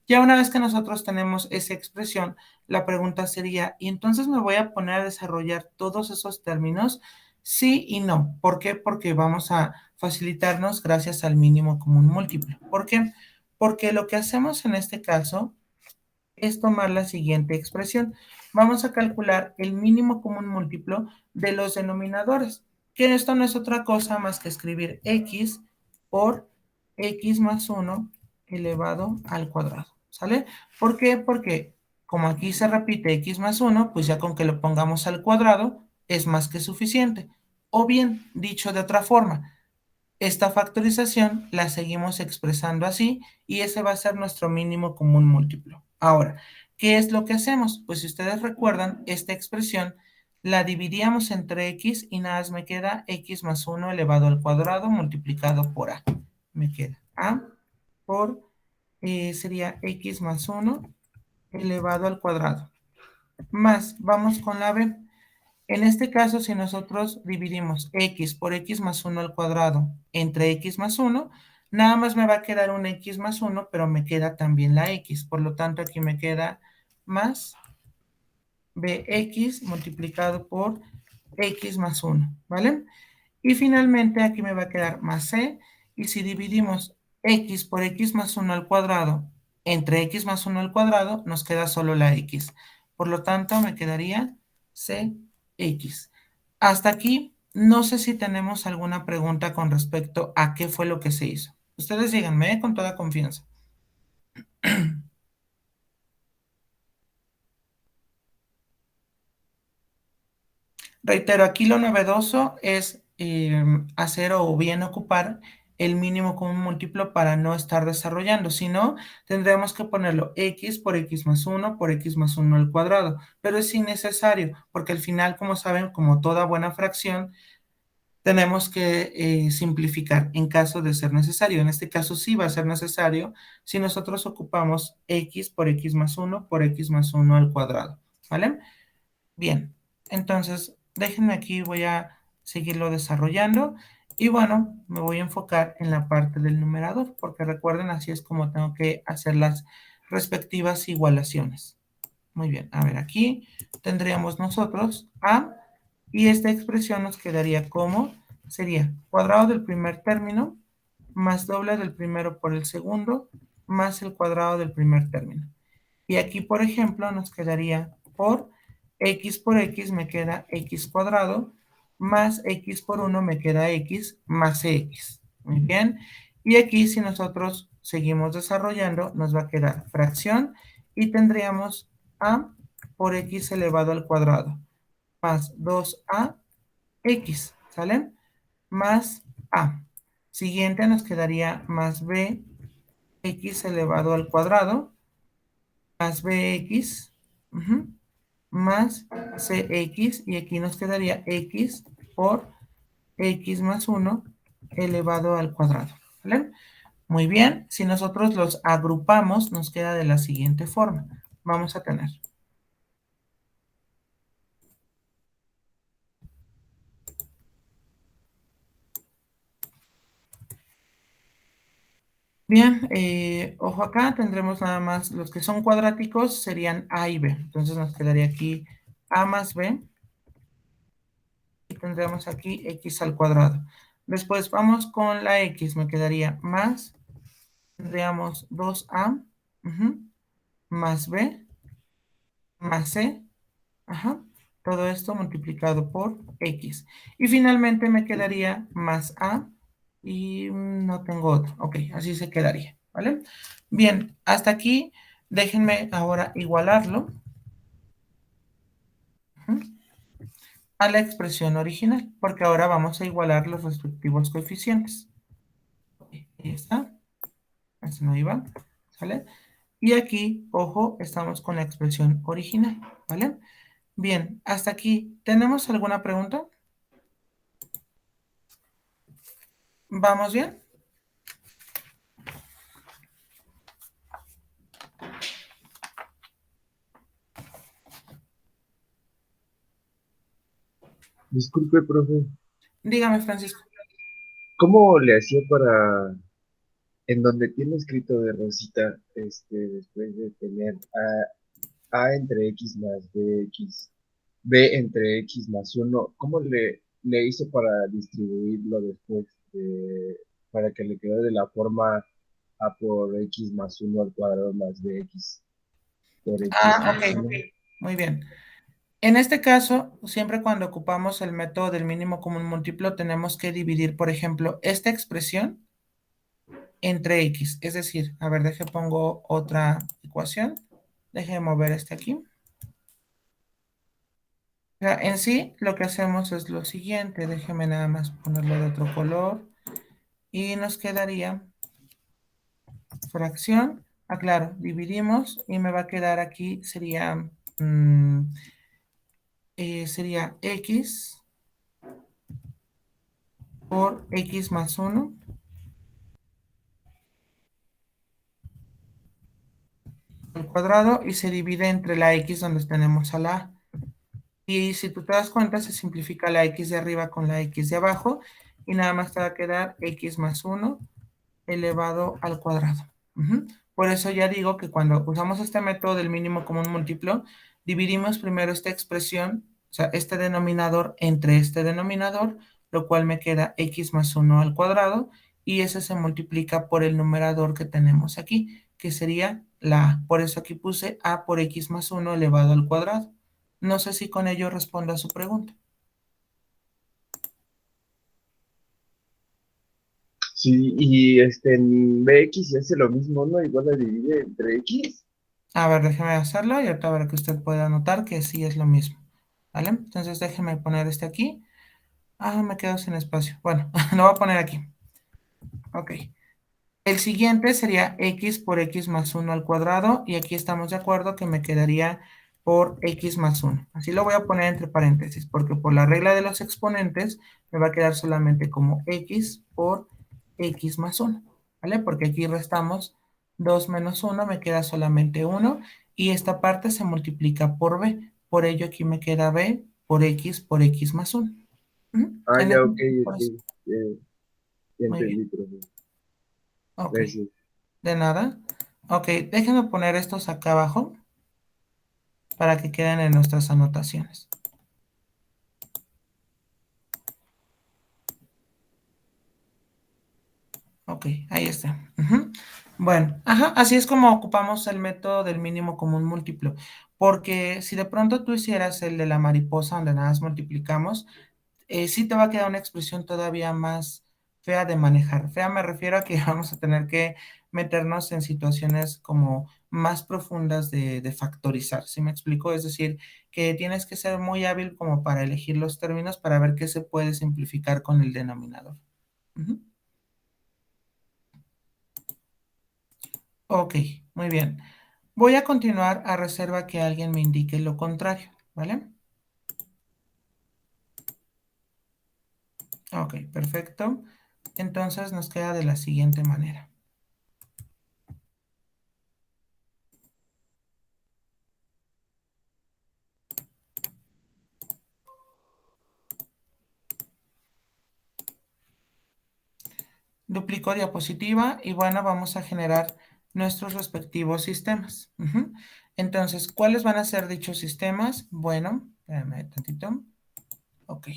ya una vez que nosotros tenemos esa expresión, la pregunta sería, ¿y entonces me voy a poner a desarrollar todos esos términos? Sí y no. ¿Por qué? Porque vamos a facilitarnos gracias al mínimo común múltiplo. ¿Por qué? Porque lo que hacemos en este caso es tomar la siguiente expresión. Vamos a calcular el mínimo común múltiplo de los denominadores, que esto no es otra cosa más que escribir x por x más 1 elevado al cuadrado, ¿sale? ¿Por qué? Porque como aquí se repite x más 1, pues ya con que lo pongamos al cuadrado es más que suficiente. O bien, dicho de otra forma, esta factorización la seguimos expresando así y ese va a ser nuestro mínimo común múltiplo. Ahora, ¿qué es lo que hacemos? Pues si ustedes recuerdan, esta expresión la dividíamos entre x y nada más me queda x más 1 elevado al cuadrado multiplicado por a. Me queda a por, sería x más 1 elevado al cuadrado. Más, vamos con la b. En este caso, si nosotros dividimos x por x más 1 al cuadrado entre x más 1, nada más me va a quedar un x más 1, pero me queda también la x. Por lo tanto, aquí me queda más bx multiplicado por x más 1, ¿vale? Y finalmente aquí me va a quedar más c. Y si dividimos x por x más 1 al cuadrado entre x más 1 al cuadrado, nos queda solo la x. Por lo tanto, me quedaría cx. Hasta aquí, no sé si tenemos alguna pregunta con respecto a qué fue lo que se hizo. Ustedes díganme, con toda confianza. Reitero, aquí lo novedoso es hacer o bien ocupar el mínimo común múltiplo para no estar desarrollando. Si no, tendremos que ponerlo x por x más 1 por x más 1 al cuadrado. Pero es innecesario, porque al final, como saben, como toda buena fracción, tenemos que simplificar en caso de ser necesario. En este caso sí va a ser necesario si nosotros ocupamos x por x más 1 por x más 1 al cuadrado. ¿Vale? Bien, entonces déjenme aquí, voy a seguirlo desarrollando y bueno, me voy a enfocar en la parte del numerador, porque recuerden, así es como tengo que hacer las respectivas igualaciones. Muy bien, a ver, aquí tendríamos nosotros a, y esta expresión nos quedaría como, sería cuadrado del primer término más doble del primero por el segundo más el cuadrado del primer término. Y aquí, por ejemplo, nos quedaría por x me queda x cuadrado, más x por 1 me queda x más x. Muy bien. Y aquí, si nosotros seguimos desarrollando, nos va a quedar fracción y tendríamos 2a por x elevado al cuadrado, más 2ax, ¿sale? Más a. Siguiente nos quedaría más b x elevado al cuadrado, más bx, más cx, y aquí nos quedaría x por x más 1 elevado al cuadrado, ¿vale? Muy bien, si nosotros los agrupamos, nos queda de la siguiente forma. Vamos a tener bien, ojo acá, tendremos nada más los que son cuadráticos serían a y b. Entonces nos quedaría aquí a más b y tendremos aquí x al cuadrado. Después vamos con la x, me quedaría más, tendríamos 2a más b más c, todo esto multiplicado por x. Y finalmente me quedaría más a y no tengo otro. Ok, así se quedaría, ¿vale? Bien, hasta aquí déjenme ahora igualarlo a la expresión original, porque ahora vamos a igualar los respectivos coeficientes. Ahí está, ese no iba, ¿sale? Y aquí, ojo, estamos con la expresión original, ¿vale? Bien, hasta aquí, ¿tenemos alguna pregunta? ¿Vamos bien? Disculpe, profe, Dígame, Francisco. ¿cómo le hacía para, en donde tiene escrito de Rosita, después de tener a entre x más bx, b entre x más uno, ¿cómo le hizo para distribuirlo después, para que le quede de la forma a por x más uno al cuadrado más bx por x Ah, más ok, uno? muy bien. En este caso, siempre cuando ocupamos el método del mínimo común múltiplo, tenemos que dividir, por ejemplo, esta expresión entre x. Es decir, a ver, pongo otra ecuación. Deje mover este aquí. O sea, en sí, lo que hacemos es lo siguiente. Déjeme nada más ponerlo de otro color. Y nos quedaría fracción. Claro, dividimos y me va a quedar aquí, sería x por x más 1 al cuadrado y se divide entre la x donde tenemos a la a. Y si tú te das cuenta, se simplifica la x de arriba con la x de abajo y nada más te va a quedar x más 1 elevado al cuadrado. Por eso ya digo que cuando usamos este método del mínimo común múltiplo, dividimos primero esta expresión, o sea, este denominador entre este denominador, lo cual me queda x más 1 al cuadrado, y ese se multiplica por el numerador que tenemos aquí, que sería la a. Por eso aquí puse a por x más 1 elevado al cuadrado. No sé si con ello respondo a su pregunta. Sí, y en bx se hace lo mismo, ¿no? Igual la divide entre x. A ver, déjeme hacerlo y ahorita para que usted pueda notar que sí es lo mismo. ¿Vale? Entonces déjeme poner este aquí. Ah, me quedo sin espacio. Bueno, lo voy a poner aquí. Ok. El siguiente sería x por x más 1 al cuadrado. Y aquí estamos de acuerdo que me quedaría por x más 1. Así lo voy a poner entre paréntesis, porque por la regla de los exponentes me va a quedar solamente como x por x más 1. ¿Vale? Porque aquí restamos 2 menos 1, me queda solamente 1. Y esta parte se multiplica por b. Por ello aquí me queda b por x más 1. Ah, En ya, este- ok, por ok. eso. Ya Muy bien. entendí, profe. Ok. Gracias. De nada. Ok, déjenme poner estos acá abajo para que queden en nuestras anotaciones. Ok, ahí está. Bueno, así es como ocupamos el método del mínimo común múltiplo. Porque si de pronto tú hicieras el de la mariposa, donde nada más multiplicamos, sí te va a quedar una expresión todavía más fea de manejar. Fea me refiero a que vamos a tener que meternos en situaciones como más profundas de factorizar, ¿sí me explico? Es decir, que tienes que ser muy hábil como para elegir los términos para ver qué se puede simplificar con el denominador. Ujú. Ok, muy bien. Voy a continuar a reserva que alguien me indique lo contrario, ¿vale? Ok, perfecto. Entonces nos queda de la siguiente manera. Duplico diapositiva y bueno, vamos a generar nuestros respectivos sistemas. Ujú. Entonces, ¿cuáles van a ser dichos sistemas? Bueno, espérame tantito. Ok.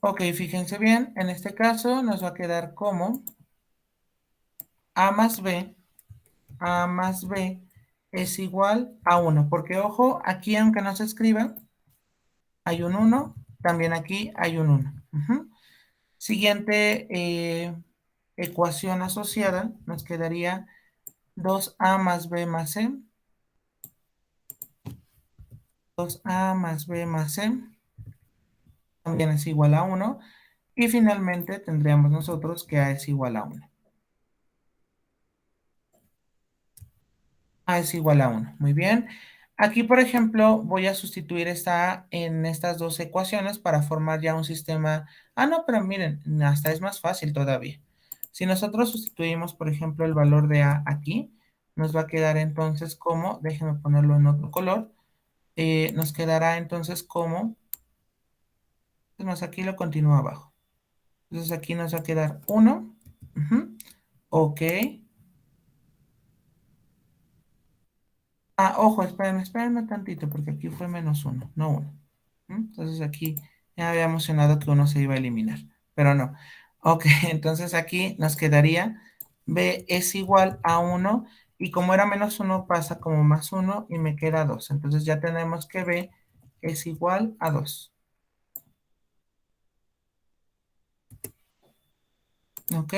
Ok, fíjense bien, en este caso nos va a quedar como A más B, A más B es igual a 1, porque ojo, aquí aunque no se escriba, hay un 1, también aquí hay un 1. Ujú. Siguiente ecuación asociada, nos quedaría 2A más B más C, 2A más B más C, también es igual a 1, y finalmente tendríamos nosotros que A es igual a 1. A es igual a 1. Muy bien. Aquí, por ejemplo, voy a sustituir esta A en estas dos ecuaciones para formar ya un sistema. Ah, no, pero miren, hasta es más fácil todavía. Si nosotros sustituimos, por ejemplo, el valor de A aquí, nos va a quedar entonces como, déjenme ponerlo en otro color, nos quedará entonces como, es más, aquí lo continúo abajo. Entonces aquí nos va a quedar 1. Ujú. Ok. Ah, ojo, espérenme tantito, porque aquí fue menos 1, no 1. Entonces aquí ya había mencionado que uno se iba a eliminar, pero no. Ok, entonces aquí nos quedaría B es igual a 1 y como era menos 1 pasa como más 1 y me queda 2. Entonces ya tenemos que B es igual a 2. Ok,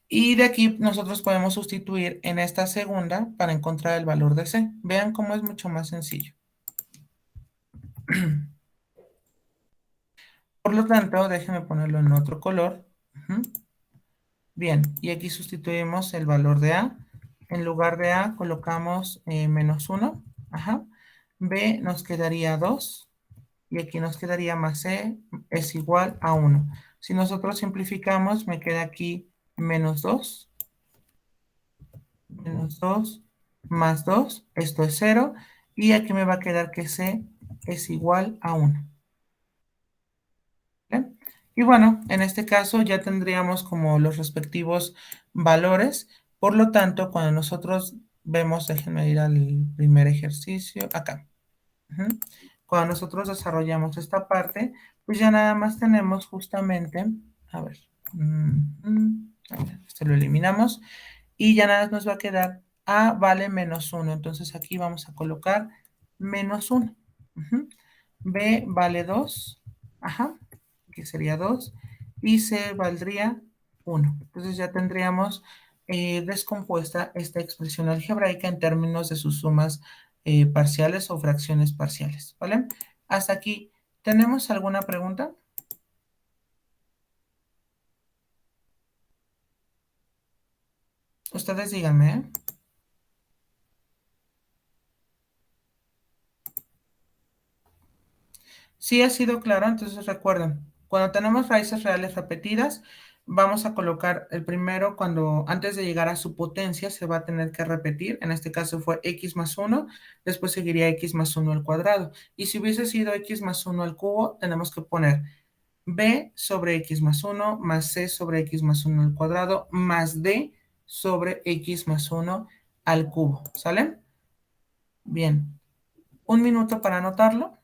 y de aquí nosotros podemos sustituir en esta segunda para encontrar el valor de C. Vean cómo es mucho más sencillo. Por lo tanto, déjenme ponerlo en otro color. Ujú. Bien, y aquí sustituimos el valor de A. En lugar de A colocamos menos 1. Ajá. B nos quedaría 2. Y aquí nos quedaría más C es igual a 1. Si nosotros simplificamos, me queda aquí menos 2. Menos 2 más 2. Esto es 0. Y aquí me va a quedar que C es igual a 1. ¿Bien? Y bueno, en este caso ya tendríamos como los respectivos valores. Por lo tanto, cuando nosotros vemos, déjenme ir al primer ejercicio, acá. Ujú. Cuando nosotros desarrollamos esta parte, pues ya nada más tenemos justamente, a ver, esto lo eliminamos y ya nada más nos va a quedar A vale menos 1. Entonces aquí vamos a colocar menos 1. Ujú. B vale 2. Ajá, que sería 2. Y C valdría 1. Entonces ya tendríamos descompuesta esta expresión algebraica en términos de sus sumas parciales o fracciones parciales, ¿vale? Hasta aquí, ¿tenemos alguna pregunta? Ustedes díganme, ¿eh? Sí ha sido claro, entonces recuerden, cuando tenemos raíces reales repetidas, vamos a colocar el primero cuando antes de llegar a su potencia se va a tener que repetir, en este caso fue x más 1, después seguiría x más 1 al cuadrado. Y si hubiese sido x más 1 al cubo, tenemos que poner b sobre x más 1 más c sobre x más 1 al cuadrado más d sobre x más 1 al cubo, ¿sale? Bien, un minuto para anotarlo.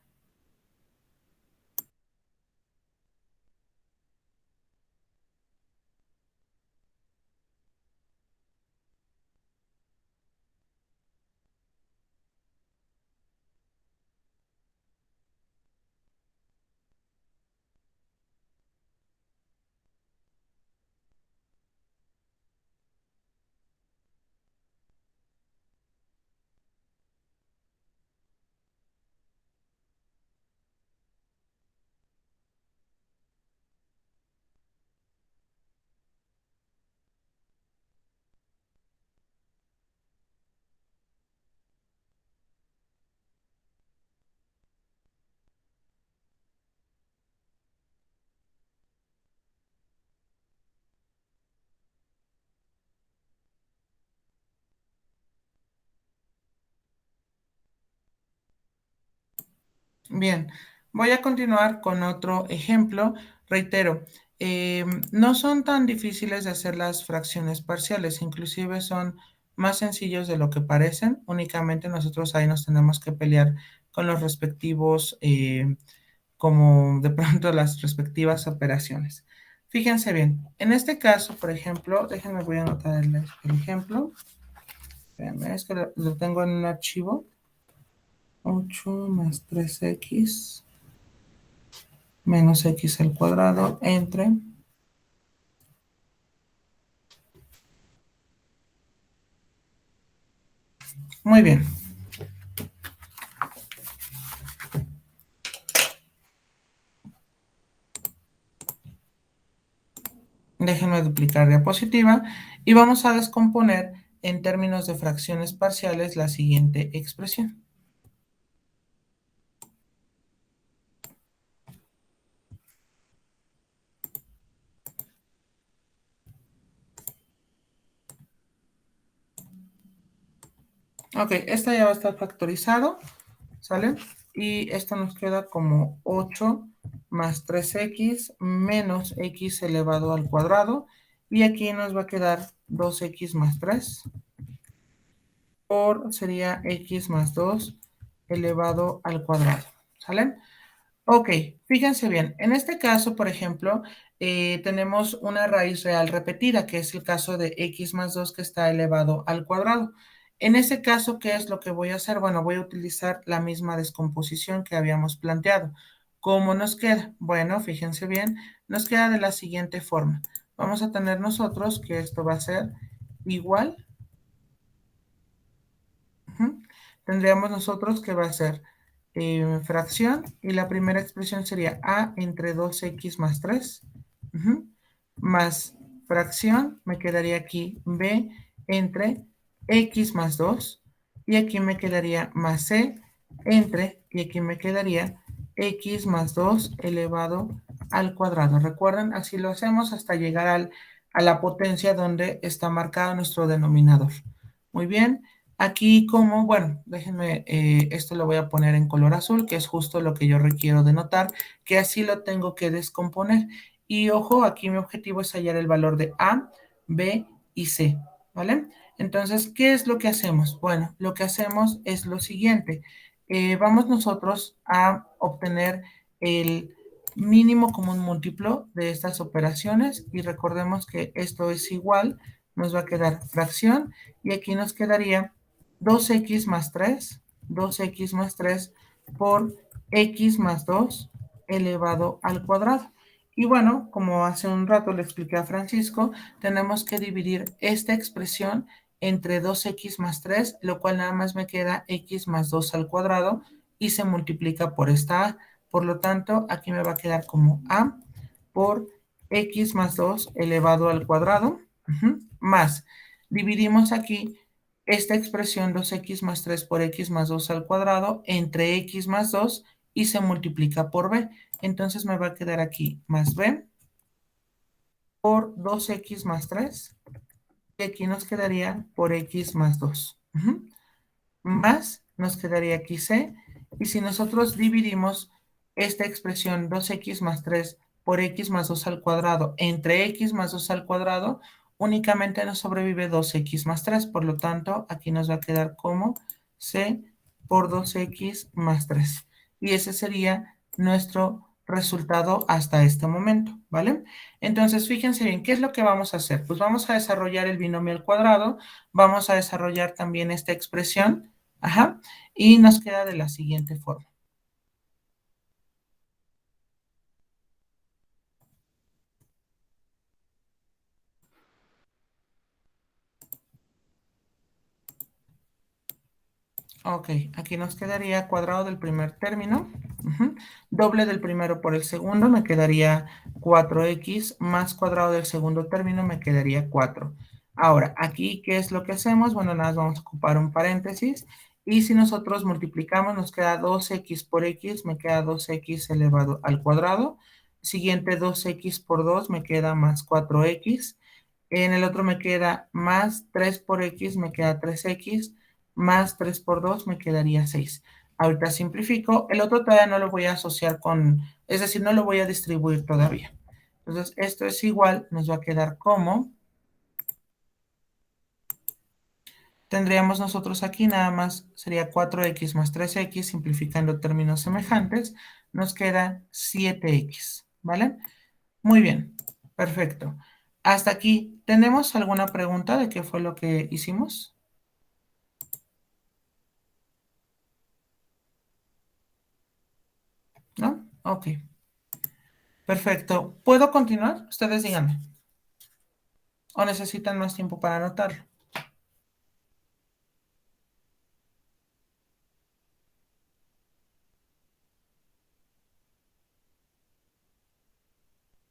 Bien, voy a continuar con otro ejemplo. Reitero, no son tan difíciles de hacer las fracciones parciales, inclusive son más sencillos de lo que parecen. Únicamente nosotros ahí nos tenemos que pelear con los respectivos, como de pronto las respectivas operaciones. Fíjense bien, en este caso, por ejemplo, déjenme, voy a anotar el ejemplo. Espérenme, es que lo tengo en un archivo. 8 más 3x menos x al cuadrado entre... Muy bien. Déjenme duplicar diapositiva y vamos a descomponer en términos de fracciones parciales la siguiente expresión. Ok, esta ya va a estar factorizado, ¿sale? Y esto nos queda como 8 más 3x menos x elevado al cuadrado. Y aquí nos va a quedar 2x más 3 por sería x más 2 elevado al cuadrado, ¿sale? Ok, fíjense bien. En este caso, por ejemplo, tenemos una raíz real repetida, que es el caso de x más 2 que está elevado al cuadrado. En ese caso, ¿qué es lo que voy a hacer? Bueno, voy a utilizar la misma descomposición que habíamos planteado. ¿Cómo nos queda? Bueno, fíjense bien, nos queda de la siguiente forma. Vamos a tener nosotros que esto va a ser igual. Tendríamos nosotros que va a ser fracción y la primera expresión sería a entre 2x más 3 más fracción, me quedaría aquí b entre x más 2 y aquí me quedaría más c entre, y aquí me quedaría x más 2 elevado al cuadrado. Recuerden, así lo hacemos hasta llegar a la potencia donde está marcado nuestro denominador. Muy bien. Aquí como, bueno, déjenme, esto lo voy a poner en color azul, que es justo lo que yo requiero de notar, que así lo tengo que descomponer. Y ojo, aquí mi objetivo es hallar el valor de A, B y C, ¿vale? Entonces, ¿qué es lo que hacemos? Bueno, lo que hacemos es lo siguiente. Vamos nosotros a obtener el mínimo común múltiplo de estas operaciones y recordemos que esto es igual, nos va a quedar fracción y aquí nos quedaría 2x más 3, 2x más 3 por x más 2 elevado al cuadrado. Y bueno, como hace un rato le expliqué a Francisco, tenemos que dividir esta expresión entre 2x más 3, lo cual nada más me queda x más 2 al cuadrado y se multiplica por esta a. Por lo tanto, aquí me va a quedar como a por x más 2 elevado al cuadrado, más. Dividimos aquí esta expresión 2x más 3 por x más 2 al cuadrado entre x más 2 y se multiplica por b. Entonces me va a quedar aquí más b por 2x más 3 y aquí nos quedaría por x más 2. Más nos quedaría aquí c y si nosotros dividimos esta expresión 2x más 3 por x más 2 al cuadrado entre x más 2 al cuadrado, únicamente nos sobrevive 2x más 3, por lo tanto, aquí nos va a quedar como c por 2x más 3. Y ese sería nuestro resultado hasta este momento, ¿vale? Entonces, fíjense bien, ¿qué es lo que vamos a hacer? Pues vamos a desarrollar el binomio al cuadrado, vamos a desarrollar también esta expresión, y nos queda de la siguiente forma. Ok, aquí nos quedaría cuadrado del primer término, doble del primero por el segundo, me quedaría 4x más cuadrado del segundo término, me quedaría 4. Ahora, aquí, ¿qué es lo que hacemos? Bueno, nada más vamos a ocupar un paréntesis, y si nosotros multiplicamos, nos queda 2x por x, me queda 2x elevado al cuadrado. Siguiente, 2x por 2, me queda más 4x. En el otro me queda más 3 por x, me queda 3x más 3 por 2 me quedaría 6. Ahorita simplifico. El otro todavía no lo voy a asociar con, es decir, no lo voy a distribuir todavía. Entonces, esto es igual, nos va a quedar como, tendríamos nosotros aquí nada más, sería 4x más 3x, simplificando términos semejantes, nos queda 7x, ¿vale? Muy bien, perfecto. Hasta aquí, ¿tenemos alguna pregunta de qué fue lo que hicimos? ¿No? Ok. Perfecto. ¿Puedo continuar? Ustedes díganme. ¿O necesitan más tiempo para anotarlo?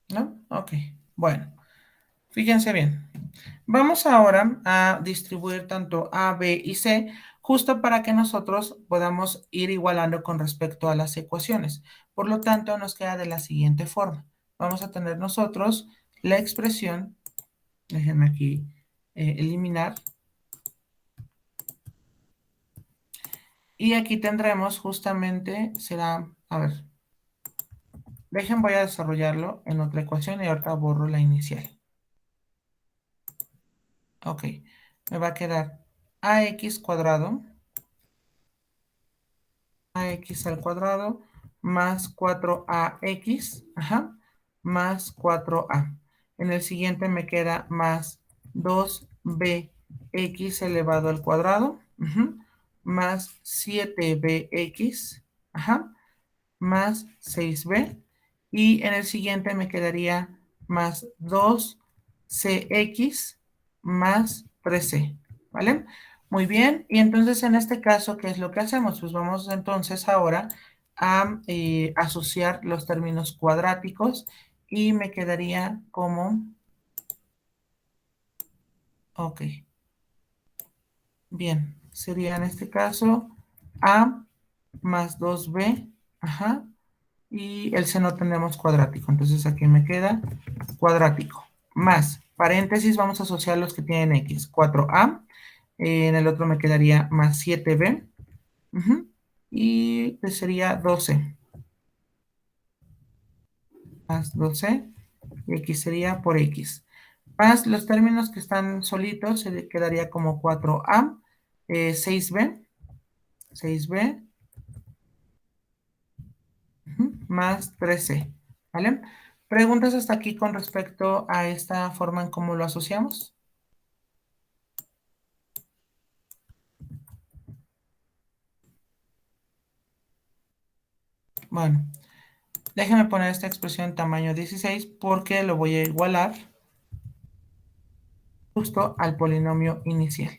¿No? Ok. Bueno, fíjense bien. Vamos ahora a distribuir tanto A, B y C, justo para que nosotros podamos ir igualando con respecto a las ecuaciones. Por lo tanto, nos queda de la siguiente forma. Vamos a tener nosotros la expresión, déjenme aquí eliminar, y aquí tendremos justamente, será, a ver, voy a desarrollarlo en otra ecuación y ahorita borro la inicial. Ok, me va a quedar ax cuadrado al cuadrado más 4ax, ajá, más 4a. En el siguiente me queda más 2bx elevado al cuadrado, ujú, más 7bx, ajá, más 6b. Y en el siguiente me quedaría más 2cx más 3c, ¿vale? Muy bien, y entonces en este caso, ¿qué es lo que hacemos? Pues vamos entonces ahora a asociar los términos cuadráticos y me quedaría como, ok, bien, sería en este caso a más 2b, ajá, y el seno tenemos cuadrático, entonces aquí me queda cuadrático, más, paréntesis, vamos a asociar los que tienen x, 4a, en el otro me quedaría más 7b, ujú, y pues sería 12, más 12, y x sería por x, más los términos que están solitos, se quedaría como 4a, 6b, 6b, más 13, ¿vale? ¿Preguntas hasta aquí con respecto a esta forma en cómo lo asociamos? Bueno, déjenme poner esta expresión en tamaño 16 porque lo voy a igualar justo al polinomio inicial.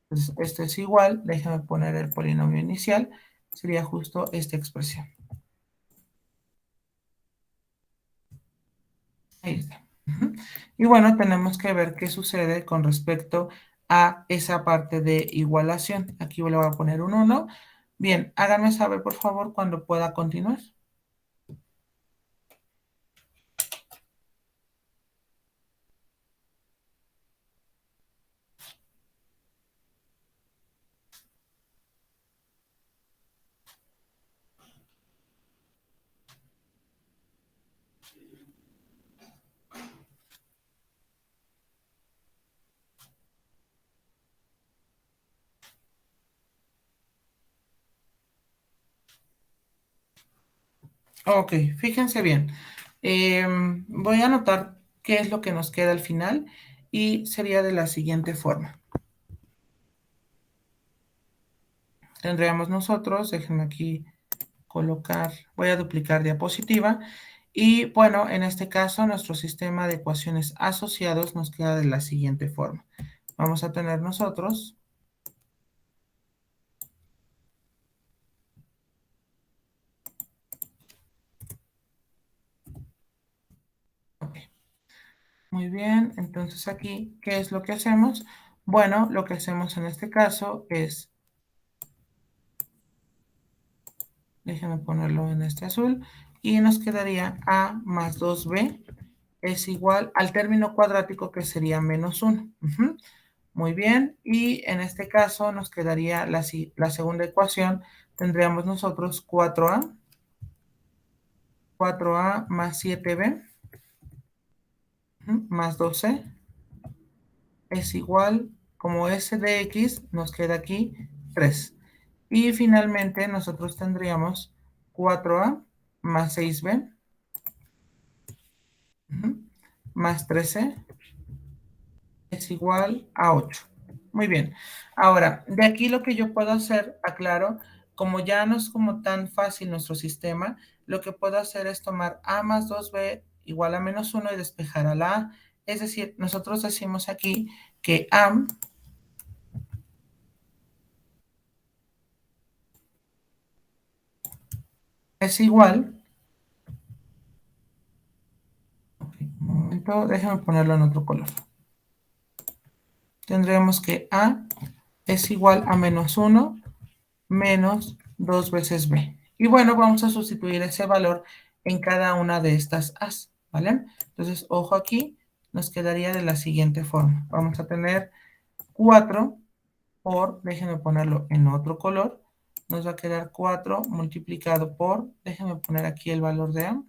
Entonces, esto es igual, déjenme poner el polinomio inicial, sería justo esta expresión. Ahí está. Y bueno, tenemos que ver qué sucede con respecto a esa parte de igualación. Aquí le voy a poner un 1. Bien, háganme saber, por favor, cuando pueda continuar. Ok, fíjense bien. Voy a anotar qué es lo que nos queda al final y sería de la siguiente forma. Tendríamos nosotros, déjenme aquí colocar, voy a duplicar diapositiva. Y bueno, en este caso, nuestro sistema de ecuaciones asociados nos queda de la siguiente forma. Vamos a tener nosotros ok, muy bien, entonces aquí, ¿qué es lo que hacemos? Bueno, lo que hacemos en este caso es, déjenme ponerlo en este azul, y nos quedaría a más 2b es igual al término cuadrático que sería menos 1. Muy bien, y en este caso nos quedaría la segunda ecuación. Tendríamos nosotros 4A más 7B más 12 es igual, como S de X, nos queda aquí 3. Y finalmente nosotros tendríamos 4A más 6B más 13 es igual a 8. Muy bien. Ahora, de aquí lo que yo puedo hacer, aclaro, como ya no es como tan fácil nuestro sistema, lo que puedo hacer es tomar A más 2B igual a menos 1 y despejar a la A. Es decir, nosotros decimos aquí que A es igual, un momento, déjenme ponerlo en otro color. Tendremos que A es igual a menos 1 menos 2 veces B. Y bueno, vamos a sustituir ese valor en cada una de estas A's, ¿vale? Entonces, ojo aquí, nos quedaría de la siguiente forma. Vamos a tener 4 por, déjenme ponerlo en otro color, nos va a quedar 4 multiplicado por, déjenme poner aquí el valor de A.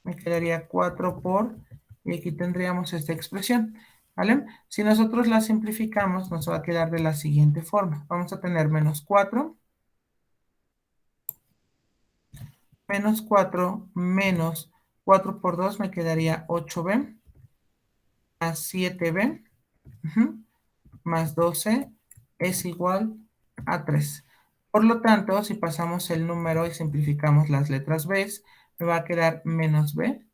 Me quedaría 4 por, y aquí tendríamos esta expresión, ¿vale? Si nosotros la simplificamos, nos va a quedar de la siguiente forma. Vamos a tener menos 4 menos 4 por 2 me quedaría 8b, más 7b, más 12 es igual a 3. Por lo tanto, si pasamos el número y simplificamos las letras b, me va a quedar menos b,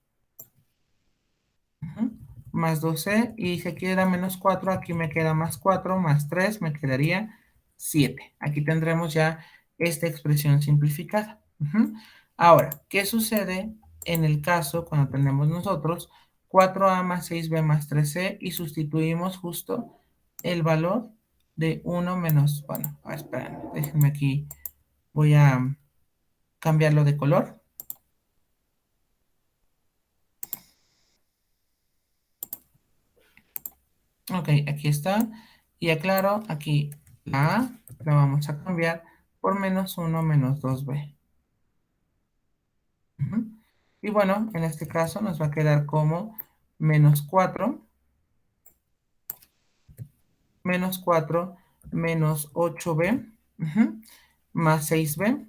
más 12, y si aquí era menos 4, aquí me queda más 4, más 3, me quedaría 7. Aquí tendremos ya esta expresión simplificada. Ahora, ¿qué sucede en el caso cuando tenemos nosotros 4A más 6B más 3C y sustituimos justo el valor de 1 menos, bueno, esperen, déjenme aquí, voy a cambiarlo de color. Ok, aquí está. Y aclaro, aquí la A la vamos a cambiar por menos 1 menos 2B. Y bueno, en este caso nos va a quedar como menos 4 menos 8B más 6B,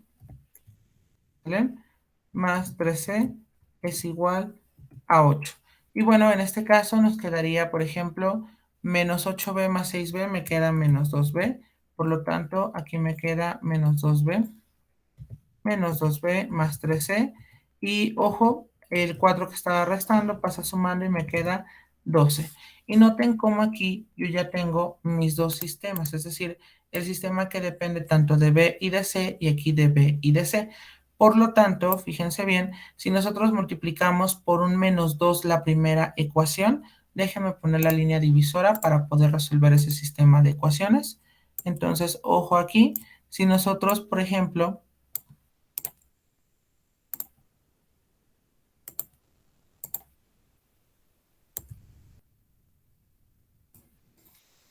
¿vale? Más 13 es igual a 8. Y bueno, en este caso nos quedaría, por ejemplo, menos 8b más 6b me queda menos 2b. Por lo tanto, aquí me queda menos 2b más 13. Y ojo, el 4 que estaba restando pasa sumando y me queda 12. Y noten cómo aquí yo ya tengo mis dos sistemas, es decir, el sistema que depende tanto de B y de C y aquí de B y de C. Por lo tanto, fíjense bien, si nosotros multiplicamos por un menos 2 la primera ecuación, déjenme poner la línea divisora para poder resolver ese sistema de ecuaciones. Entonces, ojo aquí, si nosotros, por ejemplo,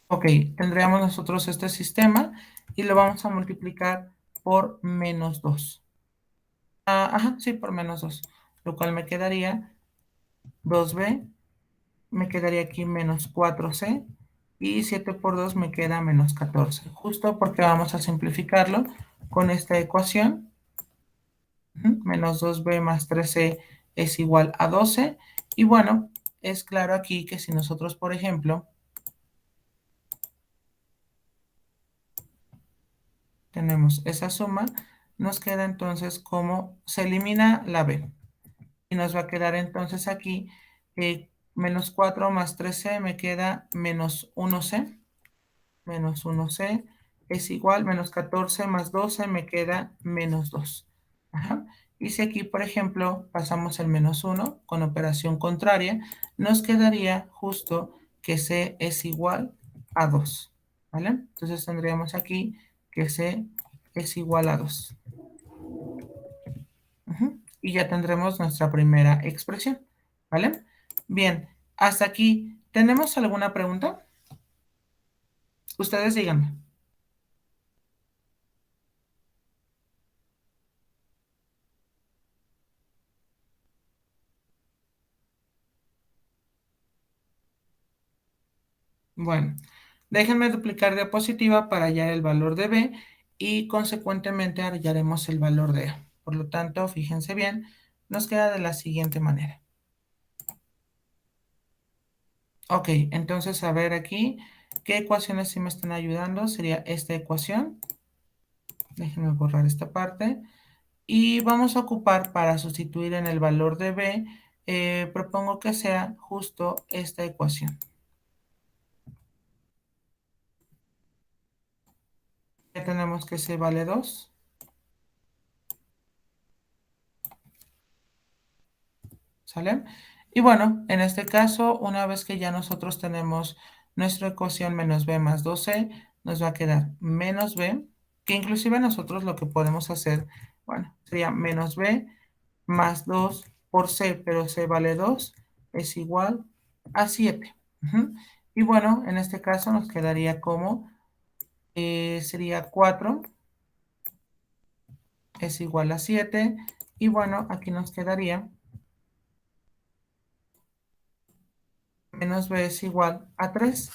ok, tendríamos nosotros este sistema y lo vamos a multiplicar por menos 2. Ajá, sí, por menos 2, lo cual me quedaría 2b, me quedaría aquí menos 4c, y 7 por 2 me queda menos 14, justo porque vamos a simplificarlo con esta ecuación. Menos 2b más 13 es igual a 12, y bueno, es claro aquí que si nosotros, por ejemplo, tenemos esa suma, nos queda entonces como se elimina la b. Y nos va a quedar entonces aquí menos 4 más 13 me queda menos 1c. Menos 1c es igual, menos 14 más 12 me queda menos 2. Ajá. Y si aquí, por ejemplo, pasamos el menos 1 con operación contraria, nos quedaría justo que c es igual a 2. ¿Vale? Entonces tendríamos aquí que c es igual a 2. Y ya tendremos nuestra primera expresión, ¿vale? Bien, hasta aquí ¿Tenemos alguna pregunta? Ustedes díganme. Bueno, déjenme duplicar diapositiva para hallar el valor de B y consecuentemente hallaremos el valor de A. Por lo tanto, fíjense bien, nos queda de la siguiente manera. Ok, entonces a ver aquí, ¿qué ecuaciones sí me están ayudando? Sería esta ecuación. Déjenme borrar esta parte. Y vamos a ocupar para sustituir en el valor de B, propongo que sea justo esta ecuación. Ya tenemos que C vale 2. ¿Sale? Y bueno, en este caso, una vez que ya nosotros tenemos nuestra ecuación menos b más 2c, nos va a quedar menos b, que inclusive nosotros lo que podemos hacer, bueno, sería menos b más 2 por c, pero c vale 2, es igual a 7. Y bueno, en este caso nos quedaría como, sería 4 es igual a 7. Y bueno, aquí nos quedaría menos b es igual a 3.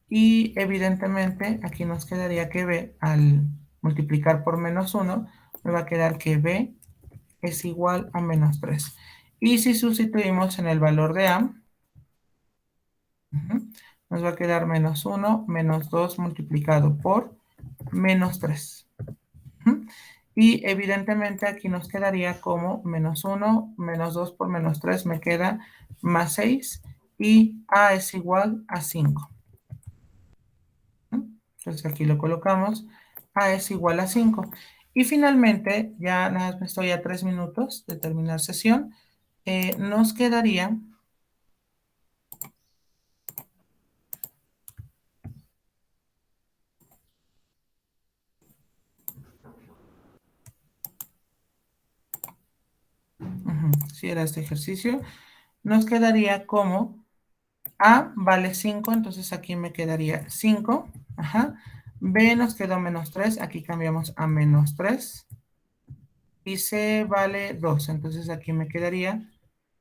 Y evidentemente aquí nos quedaría que b al multiplicar por menos 1, me va a quedar que b es igual a menos 3. Y si sustituimos en el valor de a, nos va a quedar menos 1 menos 2 multiplicado por menos 3. Y evidentemente aquí nos quedaría como menos 1 menos 2 por menos 3 me queda más 6 y a es igual a 5. Entonces aquí lo colocamos, a es igual a 5. Y finalmente, ya nada más me estoy a 3 minutos de terminar sesión, nos quedaría si era este ejercicio, nos quedaría como A vale 5, entonces aquí me quedaría 5. B nos quedó menos 3, aquí cambiamos a menos 3. Y C vale 2, entonces aquí me quedaría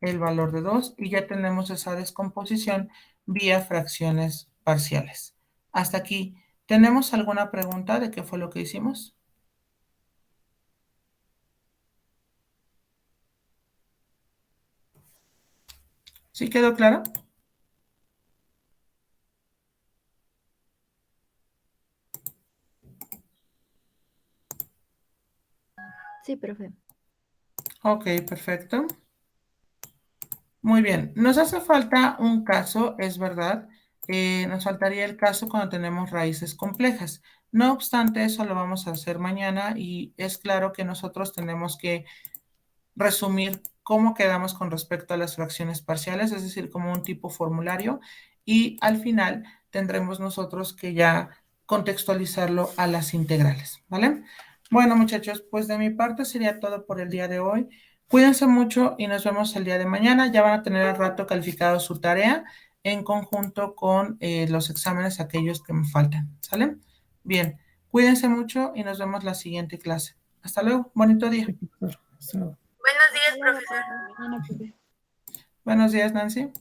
el valor de 2 y ya tenemos esa descomposición vía fracciones parciales. Hasta aquí, ¿tenemos alguna pregunta de qué fue lo que hicimos? ¿Sí quedó claro? Sí, profe. Ok, perfecto. Muy bien, nos hace falta un caso, es verdad. Nos faltaría el caso cuando tenemos raíces complejas. No obstante, eso lo vamos a hacer mañana y es claro que nosotros tenemos que resumir cómo quedamos con respecto a las fracciones parciales, es decir, como un tipo formulario, y al final tendremos nosotros que ya contextualizarlo a las integrales, ¿vale? Bueno, muchachos, pues de mi parte sería todo por el día de hoy. Cuídense mucho y nos vemos el día de mañana. Ya van a tener al rato calificado su tarea en conjunto con los exámenes, aquellos que me faltan, ¿sale? Bien, cuídense mucho y nos vemos la siguiente clase. Hasta luego, bonito día. Sí, profesor. Hasta luego. Buenos días, Hasta luego, profesor. profe. Mañana, profe. Buenos días, Nancy.